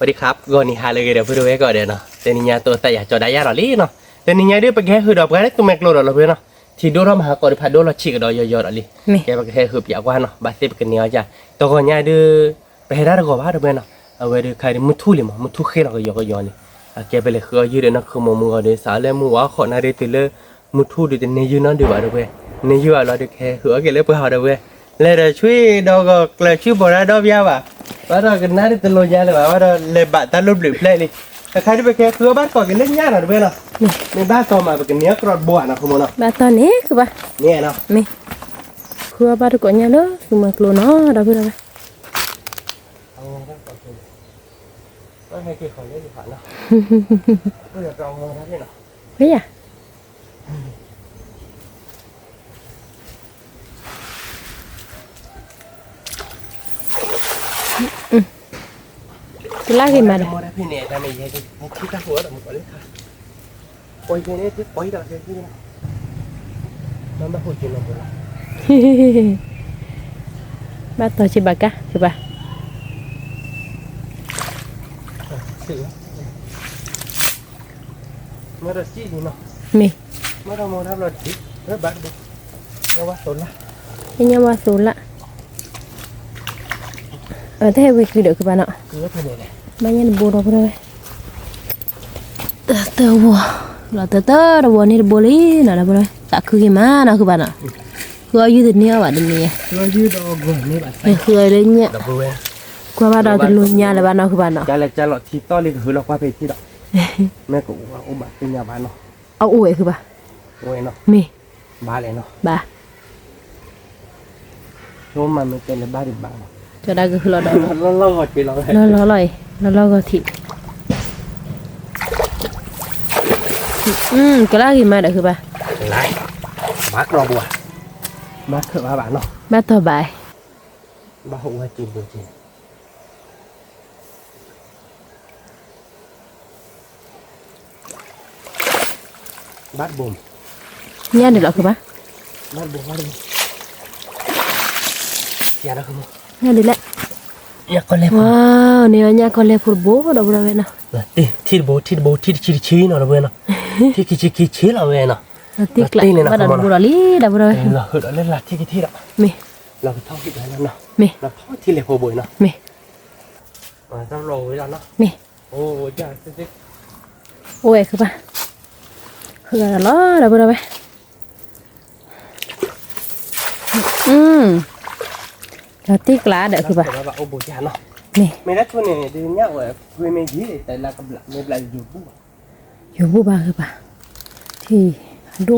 วัสดีครับก่อนนี้หาเลยเดี๋ยวเพื่อนไว้ก่อนเดี๋ยวเนาะแต่นี่ยาตัวแต่อยากจอได้ยาหรอลี่เนาะแต่นี่ยาด้วยไปแค่คือดอกกันตัวแมกโลดเราเพื่อนเนาะที่ดูเรามาหาก่อนพัดดูเราฉีกดอกยอดๆอะไรแกไปแค่คืออยากว่าเนาะบาดเจ็บกันเนี้ยจ้ะตัวก่อนยาด้วยไปให้ได้ก็ว่าเพื่อนเนาะเอาไว้ด้วยใครมุทุเลยมั้งมุทุเขเราก็ยอนี่แกไปเลยคือยืดเนาะคือมือก่อนเดี๋ยวสาวแล้วมือว่าขอนาเดติเลยมุทุดูแต่เนยยืนนั่นดีกว่าด้วยเนยยืนเราด้วยแค่คือแกเลยไปหาด้วยเลยเราช่วยดอกก็เลยช่วยบอกได้ดอกยาว่ะว่าเรากันน่าจะลงยาเลยว่าเราเลยบาดตาลุ่มหรือเพลย์เลยแต่ใครที่ไปแค่คือบ้านก่อนกันเล่นยาหน่อยด้วยเนาะในบ้านต่อมาเป็นเนี้ยกรอดบัวนะคุณโมเนาะบ้านตอนนี้คือบ้าเนี่ยเนาะไม่คือบ้านก่อนเนี่ยเนาะคือมันกลัวเนาะเราเพื่อนอะไรก็ให้กี่คนเล่นดีกว่าเนาะก็อยากลองมองนะพี่เนาะเฮ้ยอะกูลากขึ้นมาเลยพี่เนี่ยทำไมยังคิดตั้งหัวเราหมดเลยค่ะปล่อยแค่นี้ที่ปล่อยเราแค่นี้นะมันมาพูดจริงเราหมดละบ้านต่อชิบะกะคือบ้าสื่อเมื่อเราจี้ดีเนาะมีเมื่อเรามองทับเราดิเฮ้ยบ้านดิเราว่าสนละยังว่าสูนละแต่ให้ไปคือเดี๋ยวคือบ้านเนาะคือว่าเป็นยังไงบ้านยังบัวเราเพื่อนเลยเต๋อบัวเราเต๋อเราบัวนี่บัวลีน่ะเราเพื่อนแต่คือกี่มานะคือบ้านเนาะคืออายุเดือนนี้ว่ะเดือนนี้คือยืดดอกบัวนี่แบบไม่เคยเลยเนี่ยดอกบัวกว่าบ้านเราจะลุยยาเลยบ้านเราคือบ้านเนาะจะหลอดที่ต้อเลยคือเราว่าไปที่ดอกแม่ก็ว่าอุบัติเป็นยาบ้านเนาะเอาอวยคือบ้าอวยเนาะมีบ้าเลยเนาะบ้าช่วงมันเป็นในบ้านดิบบ้านจะได้ก็คือเราได้เราหดไปเราเลยเราอร่อยเราก็ทิก็ลากกินมาเดี๋ยวคือบ้าไรมักรอบัวมักเถอะบ้านเนาะบ้าต่อบ่ายบ้าหัวจีนจริงบ้านบุ๋มเนี่ยเดี๋ยวเราคือบ้าบ้านบุ๋มบ้านบุ๋มอย่านะคุณเนี่ยดีแหละอย่าก็เล็บว้าวเนี่ยก็เล็บผู้โบเราเว้ยนะที่โบที่ชี้เนาะเราเว้ยเนาะที่ชี้เราเว้ยเนาะที่กลับมาดับบุหรี่ดับบุหรี่เราเล่นละที่ละมีเราท่องที่ไหนแล้วเนาะมีเราท่องที่เล็บหัวบุยเนาะมีต้องรอไว้แล้วเนาะมีโอ้ยจ้าสิโอ้ยคือป่ะคืออะไรล่ะดับบุหรี่ไหมเราตีกลาเด้อคือป่ะโอ้โหจ้าเนาะนี่ไม่ได้ชวนเนี่ยเดี๋ยวนี้ว่าคุยไม่ดีแต่ละกับไม่เป็นไรอยู่บูบ้าคือป่ะที่ฮันดู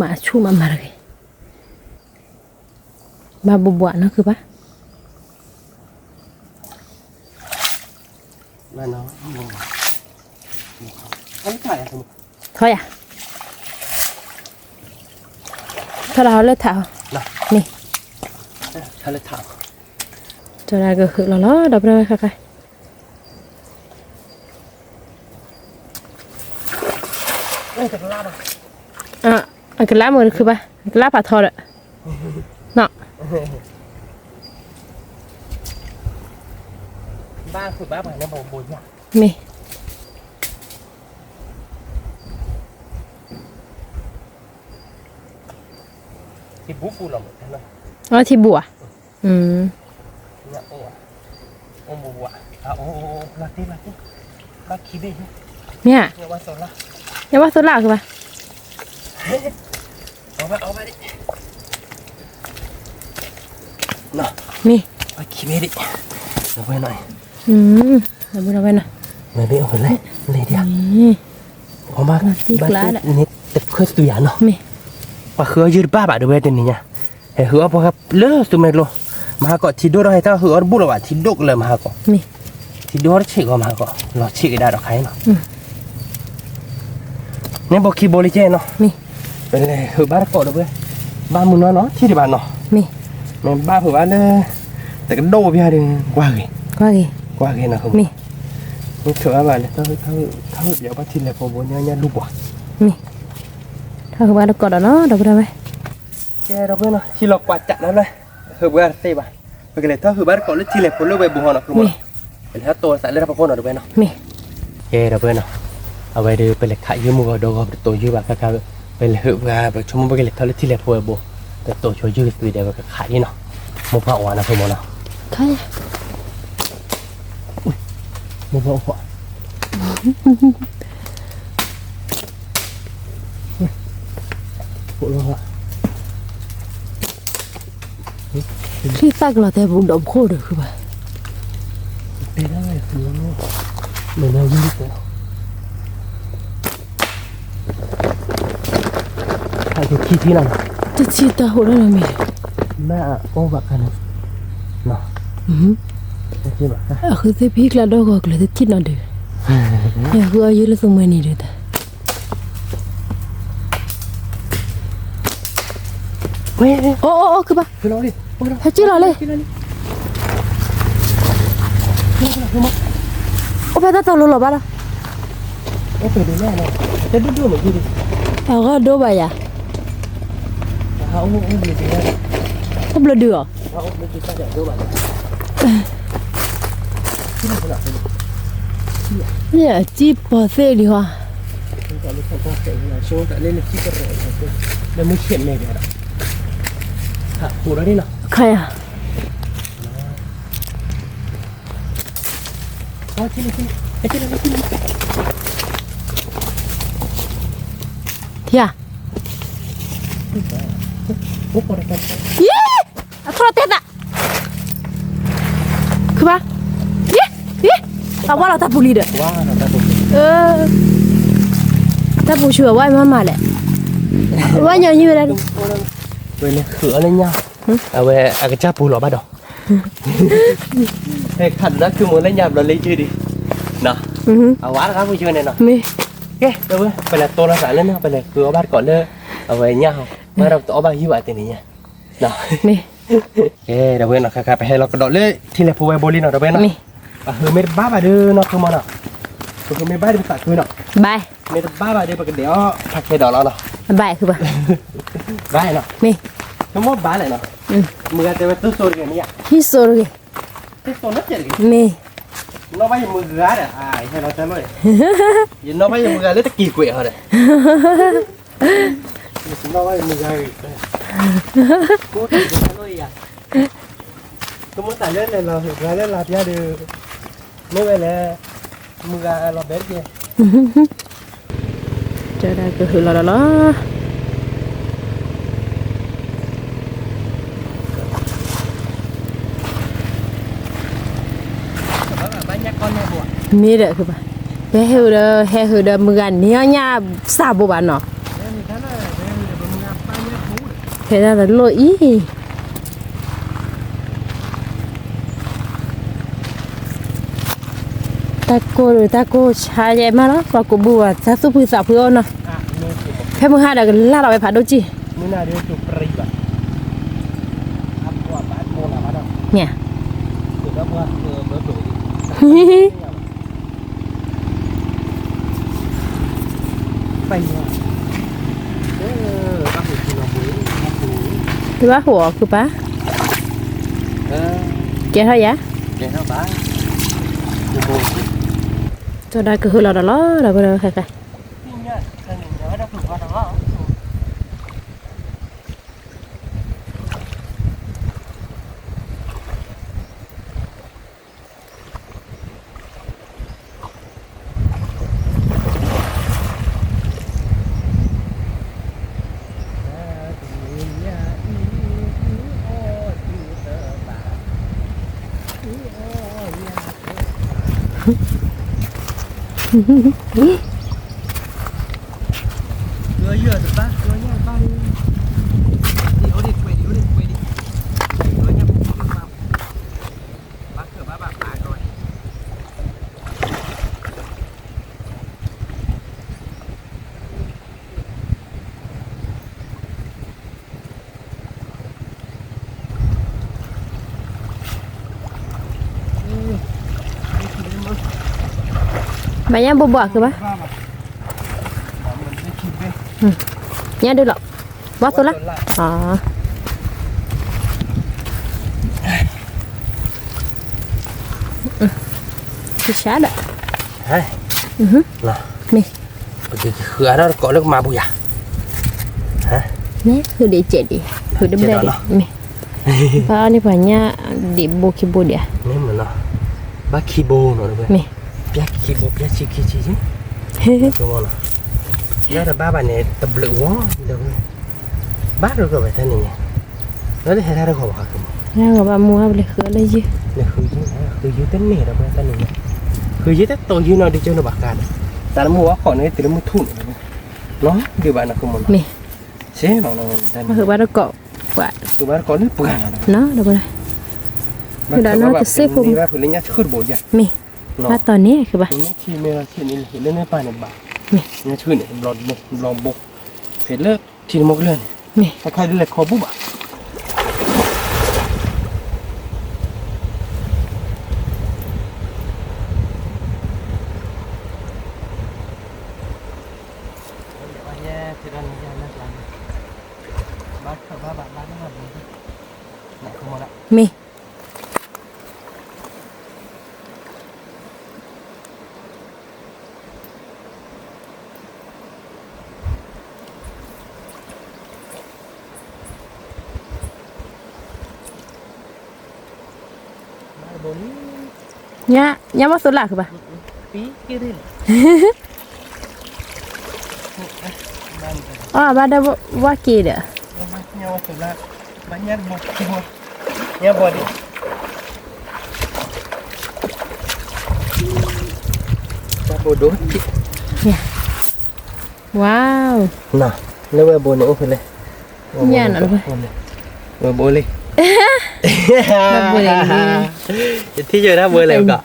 มาชูมาเลยมาบัวเนาะคือป่ะมาเนาะเขาถ่ายอะไรเขาอ่ะถ้าเราเลือกเท้านี่ถ้าเลือกเท้าจะได้ก็คือเราดับเลยค่ะอันกระลามือคือป่ะกระลาผ่าทอดอะเนาะบ้าคือบ้าแบบนี้โบยอ่ะมีที่บุฟูเราหมดแล้วอ๋อที่บัวเนี่ยโอ้บัวโอ้ลาติลาคีบีเนี่ยเนี่ยว่าโซล่าเนี่ยว่าโซล่าคือป่ะเอาไปดิเนาะมีว่าคีบีดิเอาไปหน่อยเอาไปหน่อยไม่เอาไปเลยเลยเดียวพอมากบ้านนี่แต่เคยตัวอย่างเนาะว่าเคยยืดบ้าแบบเวทีนี้เนี่ยเฮ้ยหัวพอครับเลิกตัวเมโลมาก่อนที่ดูเราให้ถ้าหัวบุรุษว่าที่ดุเลยมาก่อนที่ดูเราเช็คก็มาก่อนเราเช็คได้ดอกไข่เนาะเนี่ยบอกคีโบลิเจเนาะเป็นเลยหัวบ้านก่อนเลยบ้านมึงเนาะที่ที่บ้านเนาะเนี่ยบ้านหัวบ้านเนี่ยแต่ก็โดพี่ฮะดิกว่าไงนะครับนี่เถอะบ้านเนี่ยถ้าเดี๋ยวบ้านที่เลยพอบเนี่ยลูกว่ะถ้าหัวบ้านก่อนเนาะดับได้ไหมแกเราเพื่อนเนาะที่เรากวาดจัดแล้วเลยหัวบ้านเตะบ้านไปกันเลยถ้าหัวบ้านก่อนแล้วที่เลยพอเลิกไปบุหรี่เนาะคุณ เป็นถ้าตัวใส่เลือดพวกคนเอาไปเนาะ แม่ เย่เอาไปเนาะเอาไว้ดูเป็นเหล็กขายยืมมือดูก็ตัวยืมแบบก็เป็นเหล็กแบบชั่วโมงเป็นเหล็กเท่าที่เหล็กพวกโบแต่ตัวช่วยยืมสุดเดียวก็ขายเนาะมุกผ้าอ่อนนะเพื่อนเนาะ ใคร มุกผ้าอ่อนพวกเราอะ ที่ตักเราแต่บุญดมโคตรคือบ่ เป็นอะไรคือเราเหมือนเรายืมตัวใครจะคิดที่นั่น จะชีตาโหแล้วมี แม่โอ้แบบกันเนาะที่แบบ คือที่พี่กระโดดก็เลยที่นั่นเด้อคืออายุละสมัยนี้เด้อ เว้ย โอ้คือบ่ คือเราดิ ถ้าชื่อเราเลยโอ้ไปตาตลอดบ่ล่ะ โอ้เปิดดูแน่เลยจะดูเหมือนที่ดิ เอาก็โดบ่ยะ เอาดูดีเลย ก็บ่ดื้อ เอาไม่คิดว่าจะดูแบบที่ไหนขนาดนี้ เนี่ยจีบอเซ่ดีว่ะ แต่ลูกเขาเก่งนะช่วงแต่เล่นที่กระโดดแล้วไม่เขียนเลยเนี่ยฮะปูแล้วนี่เนาะ ใครอ่ะ อ๋อที่นี่ไอ้ที่นี่ที่นี่ เฮีย โอ้ปวดกัน เย้อะโทรเตะอ่ะคือบ่เย้เอาว่าเราตาปุลีเด้อ ว้าเราได้ผม ตาปูชัวว่ามาแหละว่าอย่างนี้เลย เว้ยเนี่ยเขืออะไรเนี่ยเอาไว้อากาศปูหรอบ้าดอกเฮ้ยขันนะคือมือเล่นยามเราเล่นชื่อดิเนาะเอาว้าครับผู้ช่วยเนี่ยเนาะ มี เฮ้ยเดี๋ยวไปเลยตัวเราสารเล่นเนาะไปเลยคือเอาบ้านก่อนเลยเอาไว้เนี่ยเมื่อเราตัวบ้านหิวอะไรนี่เนาะ มี เฮ้ยเดี๋ยวเว้ยเนาะครับไปให้เรากระโดดเลยที่เลยพูไว้โบลิ่งเนาะเดี๋ยวเว้ยเนาะ มี คือไม่บ้าเด้อเนาะคือมันเนาะคือไม่บ้าเดี๋ยวตัดคือเนาะ บาย ไม่บ้าเดี๋ยวปกติอ๋อผักเคดอกเราเนาะ บายคือบ่ บ้าเนาะ มี ทั้งหมดบ้าเลยเนาะมือกันแต่ว่าตู้โซนกันเนี่ย ฮิโซรุ ตู้โซนนั่นเจ๋ง มี nó bay mưa gà đấy à hay nó chán rồi vì nó bay mưa gà lấy tất kỳ quệ rồi đấy nó bay mưa gà cố tình cho nó à tôi muốn tải lên này là gà lên làm ra được nếu vậy là mưa gà là bé kia เจอได้ก็คือเราละ bán nhắc con này buồn มีเด้อคือบ่ไปเฮาเด้อเด้อมื้อกันเนี่ยญาซาบ่บานเนาะ thì cái này để mưa gà bán nhắc cũ เฮ็ดได้โลอีตะโกหรือตะโกชาใหญ่มาแล้วปากบัวซะสุพือสาวเพื่อเนาะ à nó chụp แค่มื้อ5เด้อก็ลาเราไปผัดดูจิ mưa nào đi chụp rì vậy ăn qua bán mua là bắt đầu เนี่ย từ đó qua bữa tuổi bay nha bác phải chịu làm bữa คือว่าหัวคือปะ แกเท่ายะ để nó bán từ bồn เจอได้ก็คือเราละเราบ่ได้ใคร nhá thằng nhớ đã thử qua đó Đưa vừa được ba, đưa nha ba đi. Đi ô đi, quay đi, quay đi. Đưa nha, đưa vào. Bác thử ba bạn lại rồi. bà nhá bùa bùaคือปะ nhá được lọ bóp tôi lắm thì sát ạ. Hai. Nào. Mì. Bây khứa đó có nước mà bùi à? Hả? Nè, cứ để chết đi. Cứ đâm ra đi. Mì. Và này phải nha để bố kia bố đi à? Nếu mà nó bác khi bố nó được Mì. Bác khi bố bác chi kia chi chứ. Đúng không nào? Nhớ là ba bạn này tập lự quá được. Bác được rồi phải thế này nhỉ? Nó để ra được không hả? Ra rồi bà mua để khứa lấy chứ. Này khứ dưới tên này đâu phải tên này. Khứ dưới tên tôi dưới nó đi cho nó bạc cả. Ta nó mua khỏi này thì nó mua thun. Nó điều bạn là không muốn. Mì. Xế nó tên. Mà khứa bà đó cọ. Quả. Khứ bà có nước bùa. Nó đâu đây. Khứa đó nó tự xếp không. Đi ba khứ lên nhát khứ bùa vậy. Mì. Bà tỏ nè khứa bà. Nó khi mẹ khi này lên này bà này bà. Mì. Nhát khứ này lòng bột. Phải lớp thì một lần. Mì. Khai đi là khó bút à? Mì. Nhá mất số lạc rồi bà. Tí kia đi. Bà đã qua kỳ đấy. Nhau số lạc. Bà nhát một kia. Nhá bò đi. Bà bò đốt chị. Wow. Nào, nếu bà bò nữa phải lên. Nha nó rồi. Bà bò lên. Bà bò lên. Thì giờ đã bò lên cả.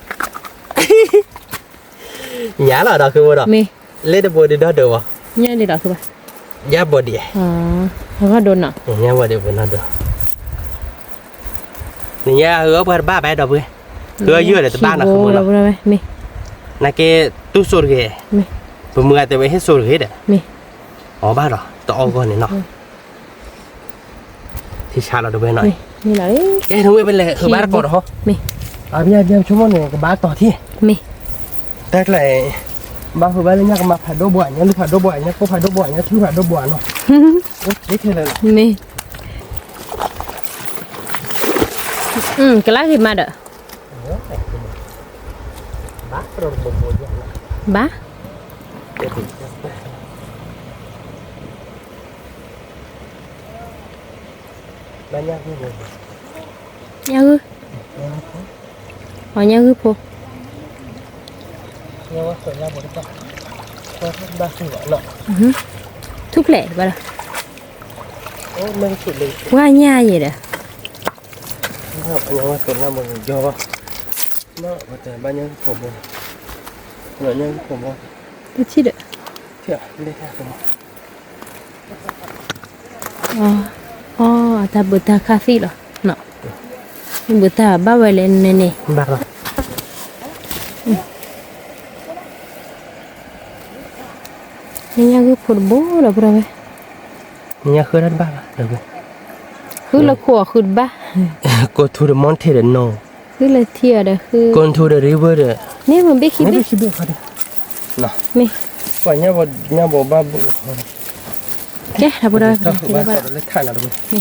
Nhá là đó cứ bò đó. Mì. Lên bò đi đó được không? Nha đi đó cứ bà. Nhá bò đi. Không có đồn nào. Nhá bò đi bò nó được. Nhá hứa ba bé đó bữa. Hứa dưới là ba nó không muốn đâu. Mì. Nãy cái tu sôi ghê. Mì. Bữa mưa thì hết sôi ghê đấy. Mì. Ba rồi, to con này nó. Thì sao là được bên này? Mì là đấy. Cái thằng bên này hứa ba có đó không? Mì. Bây chúng món này cái bá to thi. Mì. Tết lại ba hứa ba lên nhá mà phải đô bỏi nhá, phải đô bỏi nhá, có phải đô bỏi nhá, chứ phải đô bỏi nó. Đấy thế này. Mì. Cái lá gì mà đỡ? Bá rồi một bộ vậy. Bá. Ba nhá cái gì? Nha ư. Nha ư po. Nha quá phải làm một cái. Có ba cái gọi nọ. Thúc lệ bà. Ô mình chịu đi. Qua nha vậy đó. Nó anh em phải làm một do vào. Nó có thể ba nhá khổ bò. Nó nhá khổ bò. Tôi chỉ được. Thiệt, lên theo không? Ta bữa ta cà phê rồi. Nọ. Bữa ta ba vậy lên nè nè. Bạc rồi. Nha cứ phụ bố là bữa vậy. Nha khơi đất bạc được rồi. Cứ là khổ khử ba. Go to the mountain no. Cứ là thiệt đó cứ. Go to the river. Nếu mà biết khi biết. Khi biết phải đi. Nào. Mì. Quả nha bộ ba bộ. Cái là bữa rồi. Ba có lấy thải nào được. Mì.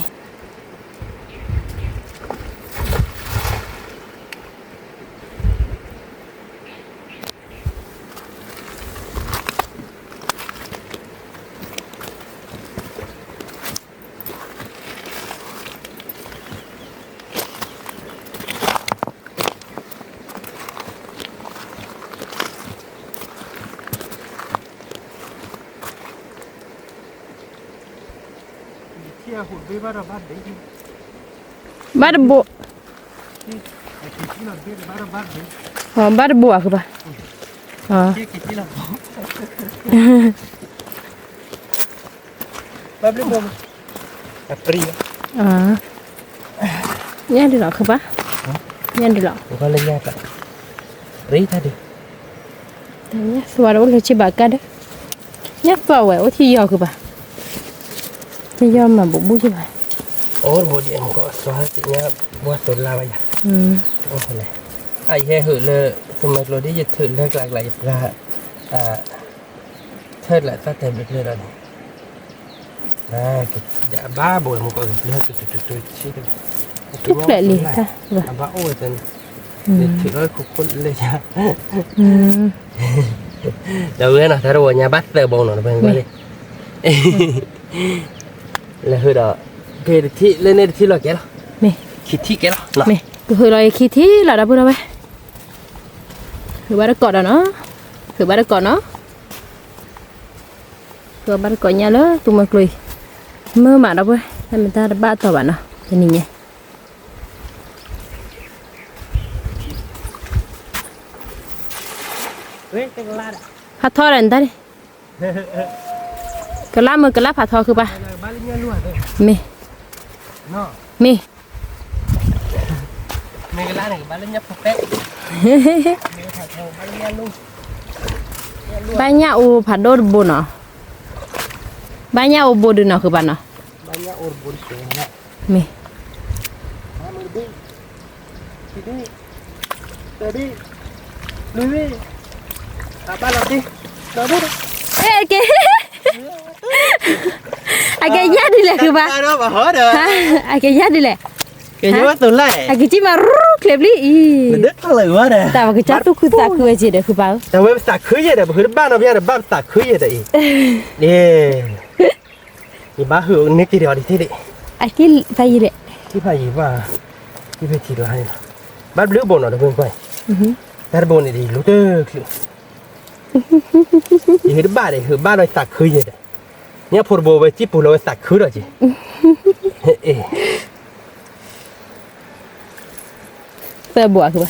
Bắt bộ. Bắt bộ à các bạn? Bắt bộ. April. Nha đi lọ các bạn. Nha đi lọ. Có lên nha cả. Rí ta đi. Nhá, xóa đâu là chỉ bà cả đấy. Nhắc vào vậy, thì giờ các bạn. Thì giờ mà bộ bút cho bà. Ôi bộ điện có xóa chị nha. Bùa tồn la bây giờ. Ôi này. Ai he hử lơ tụi mày rồi đi dịch thử lại là thế là ta tìm được lên rồi à dạ ba buổi một cái lên từ Thúc lại liền ta. Vâng. ba ôi tên để thử nói khúc khúc lên nha đầu tiên là thay rồi nhà bắt tờ bồn nó bên qua đi là hơi đó về thì lên đây thì là cái đó Mẹ. khi thi cái đó Mẹ. Cứ hồi rồi khi thí là đã bữa đâu vậy? Thử ba đã cọt rồi nó. Thử ba đã cọt nó. Thử ba đã cọt nhà lớn tụi mày cười. Mơ mà đâu vậy? Hay mình ta đã ba tàu bạn nào? Cho nhìn nhé. Hạt thò lên ta đi. Cái lá hạt thò cứ ba. Mẹ. Mẹ. Mấy cái lá này bán lên nhấp phục tết. Ba nhà u phạt đôi bồn à? Ba nhà u bồn được nào cứ bạn à? Banyak orang boleh. Mẹ. Tadi. Lui. Apa lagi? Dah dah. Ê kìa. Ai cái giá đi lẹ cứ ba. Đó mà hỏi được. Ai cái giá đi lẹ. Cái gì mà tôi lại. Ai cái chi mà rút kẹp lý. Đứt thằng lửa quá nè. Tao cái chát tu cứ ta cứ gì để cứ báo. Tao mới sạc khứ vậy nè, bữa ba nó bây giờ ba sạc khứ vậy đấy. Nè. Thì ba hưởng nét cái điều đi thế đi. Ai cái phải gì đấy. Cái phải gì mà cái phải chỉ được hay. Bắt lửa bồn nó được quên quay. Cái bồn này thì lúa tơ. Thì hết ba đấy, hết ba nó sạc khứ vậy đấy. Nhá phổ bồ với chip phổ nó sạc khứ rồi chứ. Phải bùa cứ ba.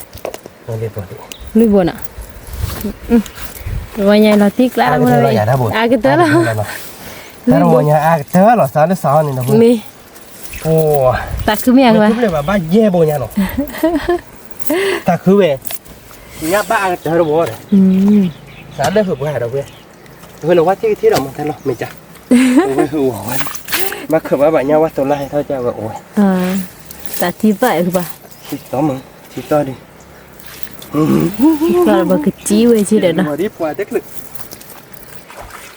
Nó đi bỏ đi. Lui buồn à? Rồi nhà nó tiếc lắm rồi. À cái tớ là. Cái đó nhà tớ là sao nó sao này nó. Mi. Ồ. Ta cứ miệng Mà mà. chúng này ba dê bồ nhà nó. Ta cứ về. Nhà ba tớ nó bồ này. Sáng đây hụt bồ đâu về. Vừa nó quá thế đâu mà thấy nó mình chả. Vừa hụt hỏi. Mà khởi ba bạn nhau quá tao lại thôi chào ôi. À. Ta thi vậy bà. Thì to mừng, thì to đi. Rồi bà cứ chí về chi đấy đó. Mà đi qua tích lực.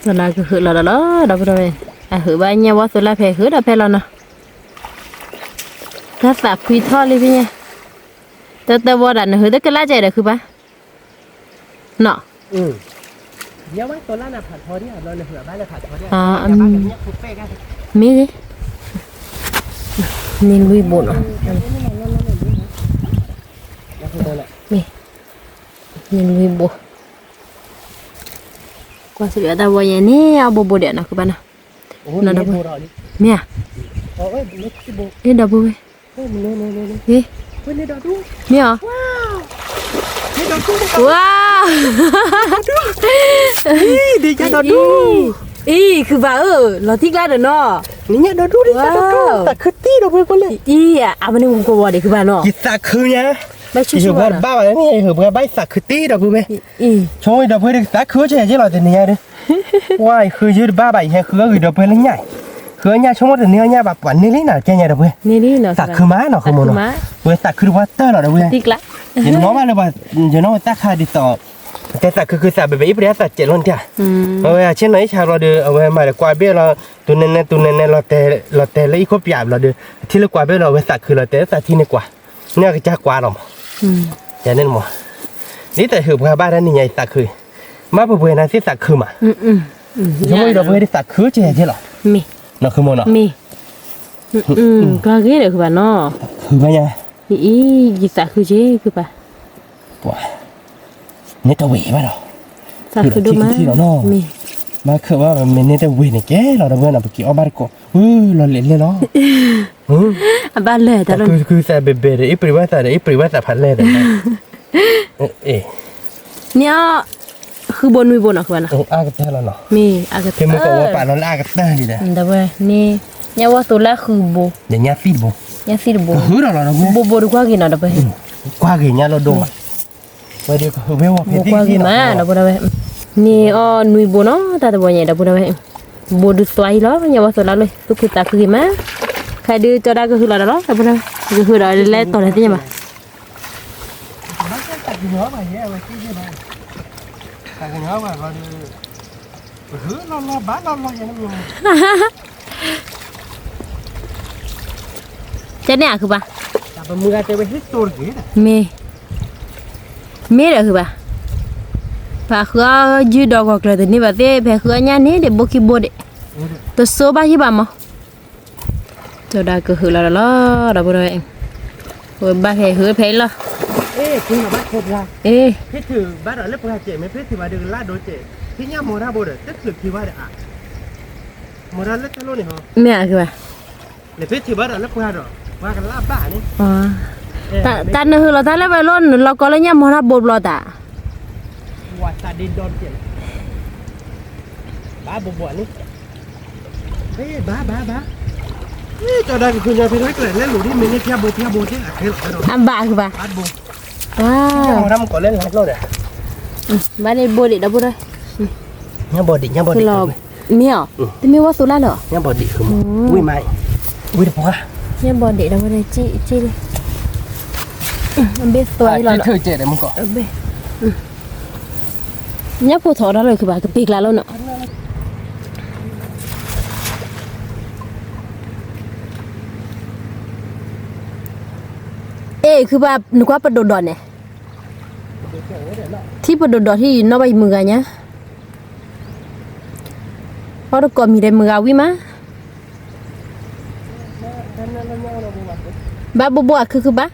Rồi là cứ hử là đó đâu rồi. À hử ba nhau quá tôi lại phải hử đâu phải là nó. Ta sạp quy tho đi với nha. Ta vô đàn hử tới cái lá chạy được cứ ba. Nọ. Nhau quá tôi lại là phạt thôi đi, rồi là hửa ba là phạt thôi đi. À mi đi. Nên lui buồn à. Mi. Nên lui buồn. Qua sự ada waya ni abo bodek nak ke mana? Nó đâu Mi à? Eh dah boleh. Eh. Mi à? Wow. Đi cho nó đu. Ih, cứ bảo lo thích lá được nó. Ní nhá nó đu đi cho nó đu. Ta khứ tí đâu quên lên. Ih, apa ni muka body cứ bảo nó. Chị ta khứ nhá. Ba chú Chị chú ba à? ba bạn này hửa ba bay sạc khứ tí đâu quên. Ih. Thôi đâu quên được ta khứ chứ chứ là tiền này đấy. Ngoài khứ chứ ba bảy hay khứ người đâu quên lên nhảy. Khứ nhà trong một tiền nhà bà quản lý nào chơi nhà đâu quên. Ni ni nó. Sạc khứ má nó không muốn nó. Quên sạc khứ quá tơ là đâu quên. Thích lá. Jadi nó mà là bà giờ nó ta khai đi tỏ. Cái sạc khứ sạc bởi vì ít sạc chết luôn kìa. Ôi trên này chả là được, ôi mà qua bên là tụi nên là tè lấy khốp giáp là được. Thì là qua bên là sạc khứ là tè sạc thì này quả. Nè cái chắc quả rồi. Cho nên mà đi tại hưởng ba đó nhảy sạc khứ. Má bữa nay sẽ sạc khứ mà. Chúng mới đâu bữa đi sạc khứ chứ là. Mi. Nó không muốn nó. Mi. Có ghế được bà nó. Khứ ba nha. Ý, dịch tạ khứ chế cứ bà. Wow. Nét tao quỷ bắt đầu. Tạ khứ đâu má. Mi. Mà khứ ba mình nét tao quỷ này chế là đâu bữa nào bị kiểu ba cô. Là lên nó. Ba lệ ta luôn. Cứ sao bề bề đấy, ít bề ta phát lên đấy. Nhá, khứ bốn nuôi bốn à các bạn à? Cái thế là nó. Mi, cái Thì mới có bạn nó là cái thế gì đấy. Đâu vậy, ni, nhá quá tôi là khứ bố. Để nhát phít bố. Nhá phít bố. Hứa rồi nó Bố bố được qua gì nào đâu vậy? Qua gì nhá nó đông à. Vậy đi hứa với Bố qua gì mà đâu đâu vậy? Ni, nuôi bố nó, ta đâu vậy đâu vậy? Bố được xoay đó, nhá quá tôi là luôn. Tôi cứ ta cứ gì mà. Khai đưa cho ra cái hứa là đó, đâu đâu. Cái hứa đó lên to này thế nhá mà. cái nhớ mà nhé mà cái gì này cái nhớ mà rồi hứa lo bán lo vậy nó nhiều จะเนี่ยคือปะ แต่มึงอาจจะไปฮิตตัวกี่นะ เมเด้อคือปะปะคือยืดดอกกระตัวนี้ปะเต้เพคือญานี่เด้บ่คิบ่เด้ตัวโซบะฮิบะมอจะได้ก็คือละดอกบ่ได้เองโอ้บะเพคือเพลละ เอ๊ะคุณมาบ้านครบละ เอ๊ะ พี่ถือบ้านเราเล็กกว่าเจ๊ไม่พี่ถือว่าดึงลาดโดเจ๊พี่ย่าโมราโบเด้แต่ถือที่ว่าเด้อะโมราเล็กตะโลนี่ฮะ แม่คือปะ เลยพี่ถือบ้านเราเล็กกว่าดอกว่ากันลาบ้านี่ อ๋อตาเนคือเราตาแล้วไปล้นเราก็เลยเนี่ยมอนะบ่บลอตา ว่าตาดินดอนเจ๊บ้าบ่นี่เฮ้ยบ้านี่จะได้คุณยายพี่น้อยเกิดเล่นหลุดที่มินิเทียบโบเจ๊อะเฮ้ย อันบาคือปะ บ้านโบ ว้า ย่าว โมรามันก่อนเล่นหลายโลเด้ บ้านนี้บ่ได้ดอกบ่ได้ ย่าบอดิย่าบอ คื ดิ อเราเมียแต่มีว่าสุราเหรอ ย่าบอดิคืออุ้ยไม่อุ้ยเดี๋ยวพ่อ เนี่ยบ่ได้ดอกบ่ได้จี้เลยมันเบ็ดตัวนี่เรา เธอเจ๊เดี๋ยวมึงก่อน เบ็ดเนี่ยผู้ถอดเลยคือปะก็ปีกแล้วเนาะเอ๊คือว่านึกว่าปลาโดดเนี่ยที่ปลาโดดที่นอกใบมือกันเนี่ยเพราะตะกอนมีได้มือเอาวิมาบ้าบัวคือบ้า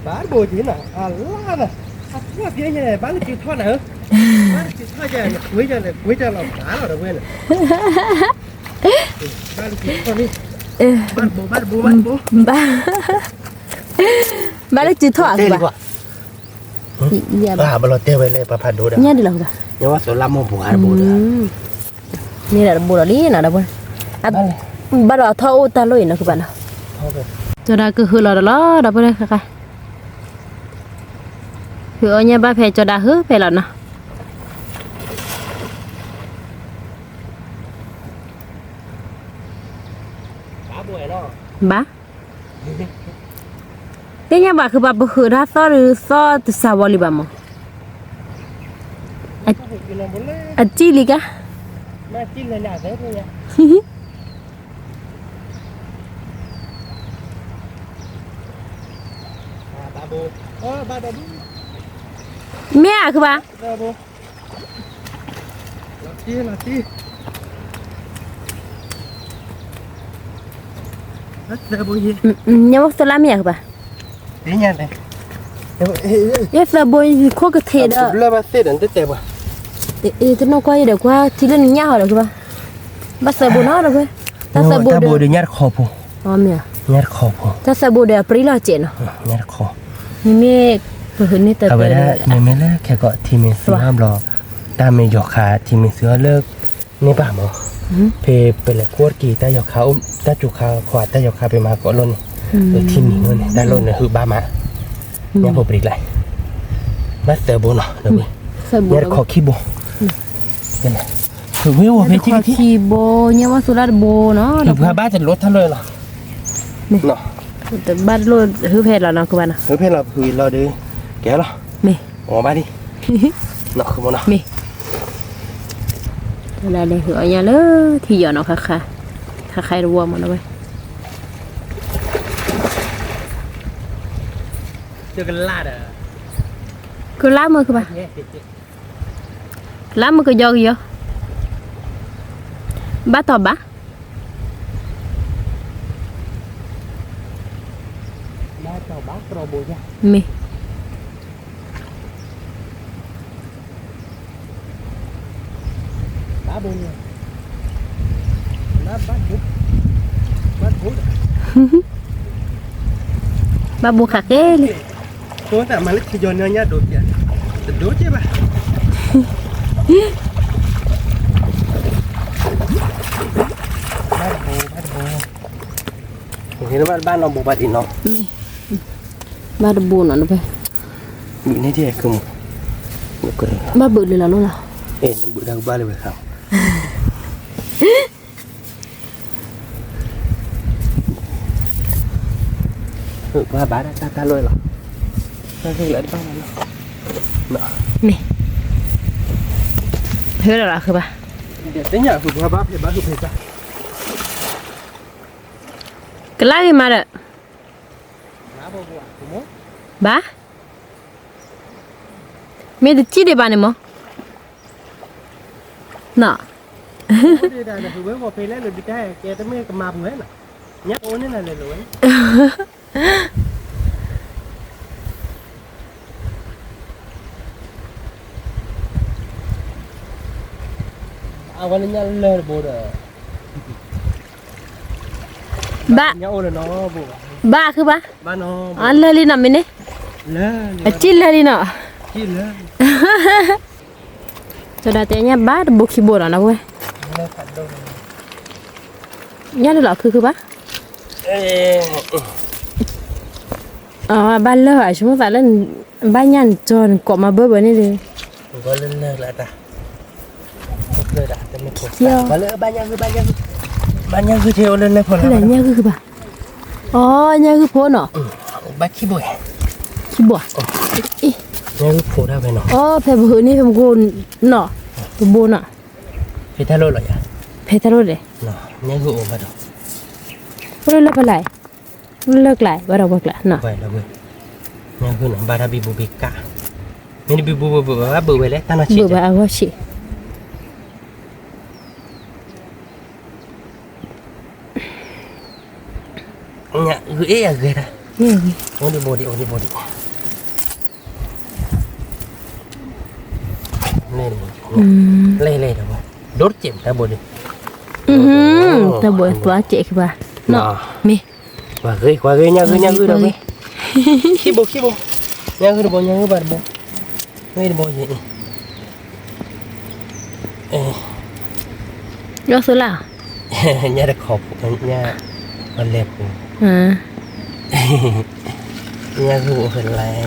bán bồi chỉ là la nè quá phía này bán cái thoát này hả bán cái thoát này quý cho là cá rồi quên này bán cái thoát đi bán bốบ้าได้จืดถอดบ้า à bao lâu tiêu về đây bà phản đồ đó เนี่ยดีหรอบ้า nhưng mà số 5 một hạt bồ đó นี่แหละบัวลี่นะบ้าบ้าเราท่อตาลุยนะคือบ้านะจะได้ก็คือเราบ้าเลยค่ะคือเอาเนี่ยบ้าเพจจะได้หื้อเพแล้วนะ cá bồi nó บ้าเดี๋ยวบ้าคือบ้าคือถ้าซอหรือซอตุสาวลีบ้ามั้งอันจีลิกะ mà chín là nhà thế thôi nha bà bồ bà đã đi แม่คือบ้า bà bồ là chi hết giờ bồ gì เนี่ยว่าสลามีคือบ้า tí nha này เนี่ยสลาบอยโคกระเทดอ่ะ là bà tết đến tết bà จะน้องก้อยเดี๋ยวว่าที่เล่นยาวเหรอคือบ้าบ้าสบู่น้อหรอเว้ยถ้าสบู่ ta เดี๋ยว bồ được nhát kho bồ อ๋อเมีย nhát kho bồ ถ้าสบู่เดี๋ยวปรีลาเจน nhát kho มีเมฆเผื่อนี่เติบ เอา โต ไป เล ได้ ย ในเมล่แค่ก็ทีมเสือห้ามรอตามเมยอขาทีมเสือเลิกนี่ป่ะหมอเพไปเลยควดกี่ตายอขาตาจุขาขวาตายอขาไปมาก็ล้นทีมนี้ล้นได้ล้นเนี่ยคือบ้ามาเนี่ยผมปรีกไรมาเตอร์โบเนาะเดี๋ยวนี้ สบู่ เนี่ยขอขี้โบเป็นไงคือวิวเพจ ขอ ที่ คีโบเนี่ยว่าสุราษฎร์โบเนาะ คือพาบ้านจะลดท่านเลยเหรอเนาะ แต่บ้านโลดฮือเพศแล้วเนาะคือบ้านน่ะ คือเพจเราคือเราดื้อแกเหรอ มี ออกมาดิเนาะคือโมเนาะ มีอะไรเลยคือเอาเนี่ยเลยที่หย่อนเอาค่ะถ้าใครรวมหมดแล้วเว้ย เจอกันลาดอ่ะ คือล้างมือคือบ้าล้างมือก็ยอกเยอะบ้าต่อบ้า บ้าเจ้าบ้าโปรโบจ้ะ มี บ้าโบเนี่ยบ้าบ้าบุกบ้าบุก บ้าบุคักเอ้ย ตัวแต่มันเล็กขยอนเนี่ยโดดเนี่ยจะโดดใช่ปะบ้านโบเห็นว่าบ้านเราโบบ้านอินเนาะ บ้าดบูนอ่ะนะเว้ย อยู่ในที่คือมุกเลย บ้าเบื่อเลยล่ะลูกล่ะ เอ็นบุดังบ้านเลยครับว่าบ้านตาลอยหรอ นั่นคืออะไรบ้างนะเนาะ นี่เฮ้ยล่ะคือป่ะ เดี๋ยวเนี่ยคือบ้าบ้าคือเพชร ก็ไล่มาเด้อบ้ามีแต่จีได้บ้านนี่มั้งน่ะ đây là vừa mới vào phê lấy được cái kia tới mấy cái mập nữa nè nhắc ôn thế này là rồi awalnya lên bộ rồi ba nhắc ôn là nó bộ ba cứ ba ba nó lên đi nằm bên đấy lên chín lên đi nọ chi lên cho đã té nha ba được bộ khi bộ đó nào quên lên phản đâu nhá được lọ cứ ba ba lơ à chúng phải lên ba nhăn tròn cọ mà bơ bơ này đi có lên lại ta lên đã tên mình thuộc có lỡ ba nhang cứ theo lên phần là nhá cứ ba nhá cứ phố nọ ba chi bồi chi bò nhang cứ phố ra về nọ phải bữa ní phải gôn nọ cái bô nọ phải thay lỗi rồi à phải thay rồi đấy nọ nhang cứ ôm vào đó rồi lấp lại lấp lại bắt đầu bật lại nọ vậy là vậy nhang cứ nọ ba đã bị bù bị cả nên bị bù về lấy ta nói chị bữa bà ăn chị nhá gửi à gửi ra nghe ôn đi bồ đi lên rồi đốt chìm ta bồ đi ta bữa quá chị bà nọ mi và gửi qua gửi nha gửi đâu mi khi bồ nha gửi bồ gửi bồ gì đó số nào nha được khóc nha còn lẹp nha gửi phần lại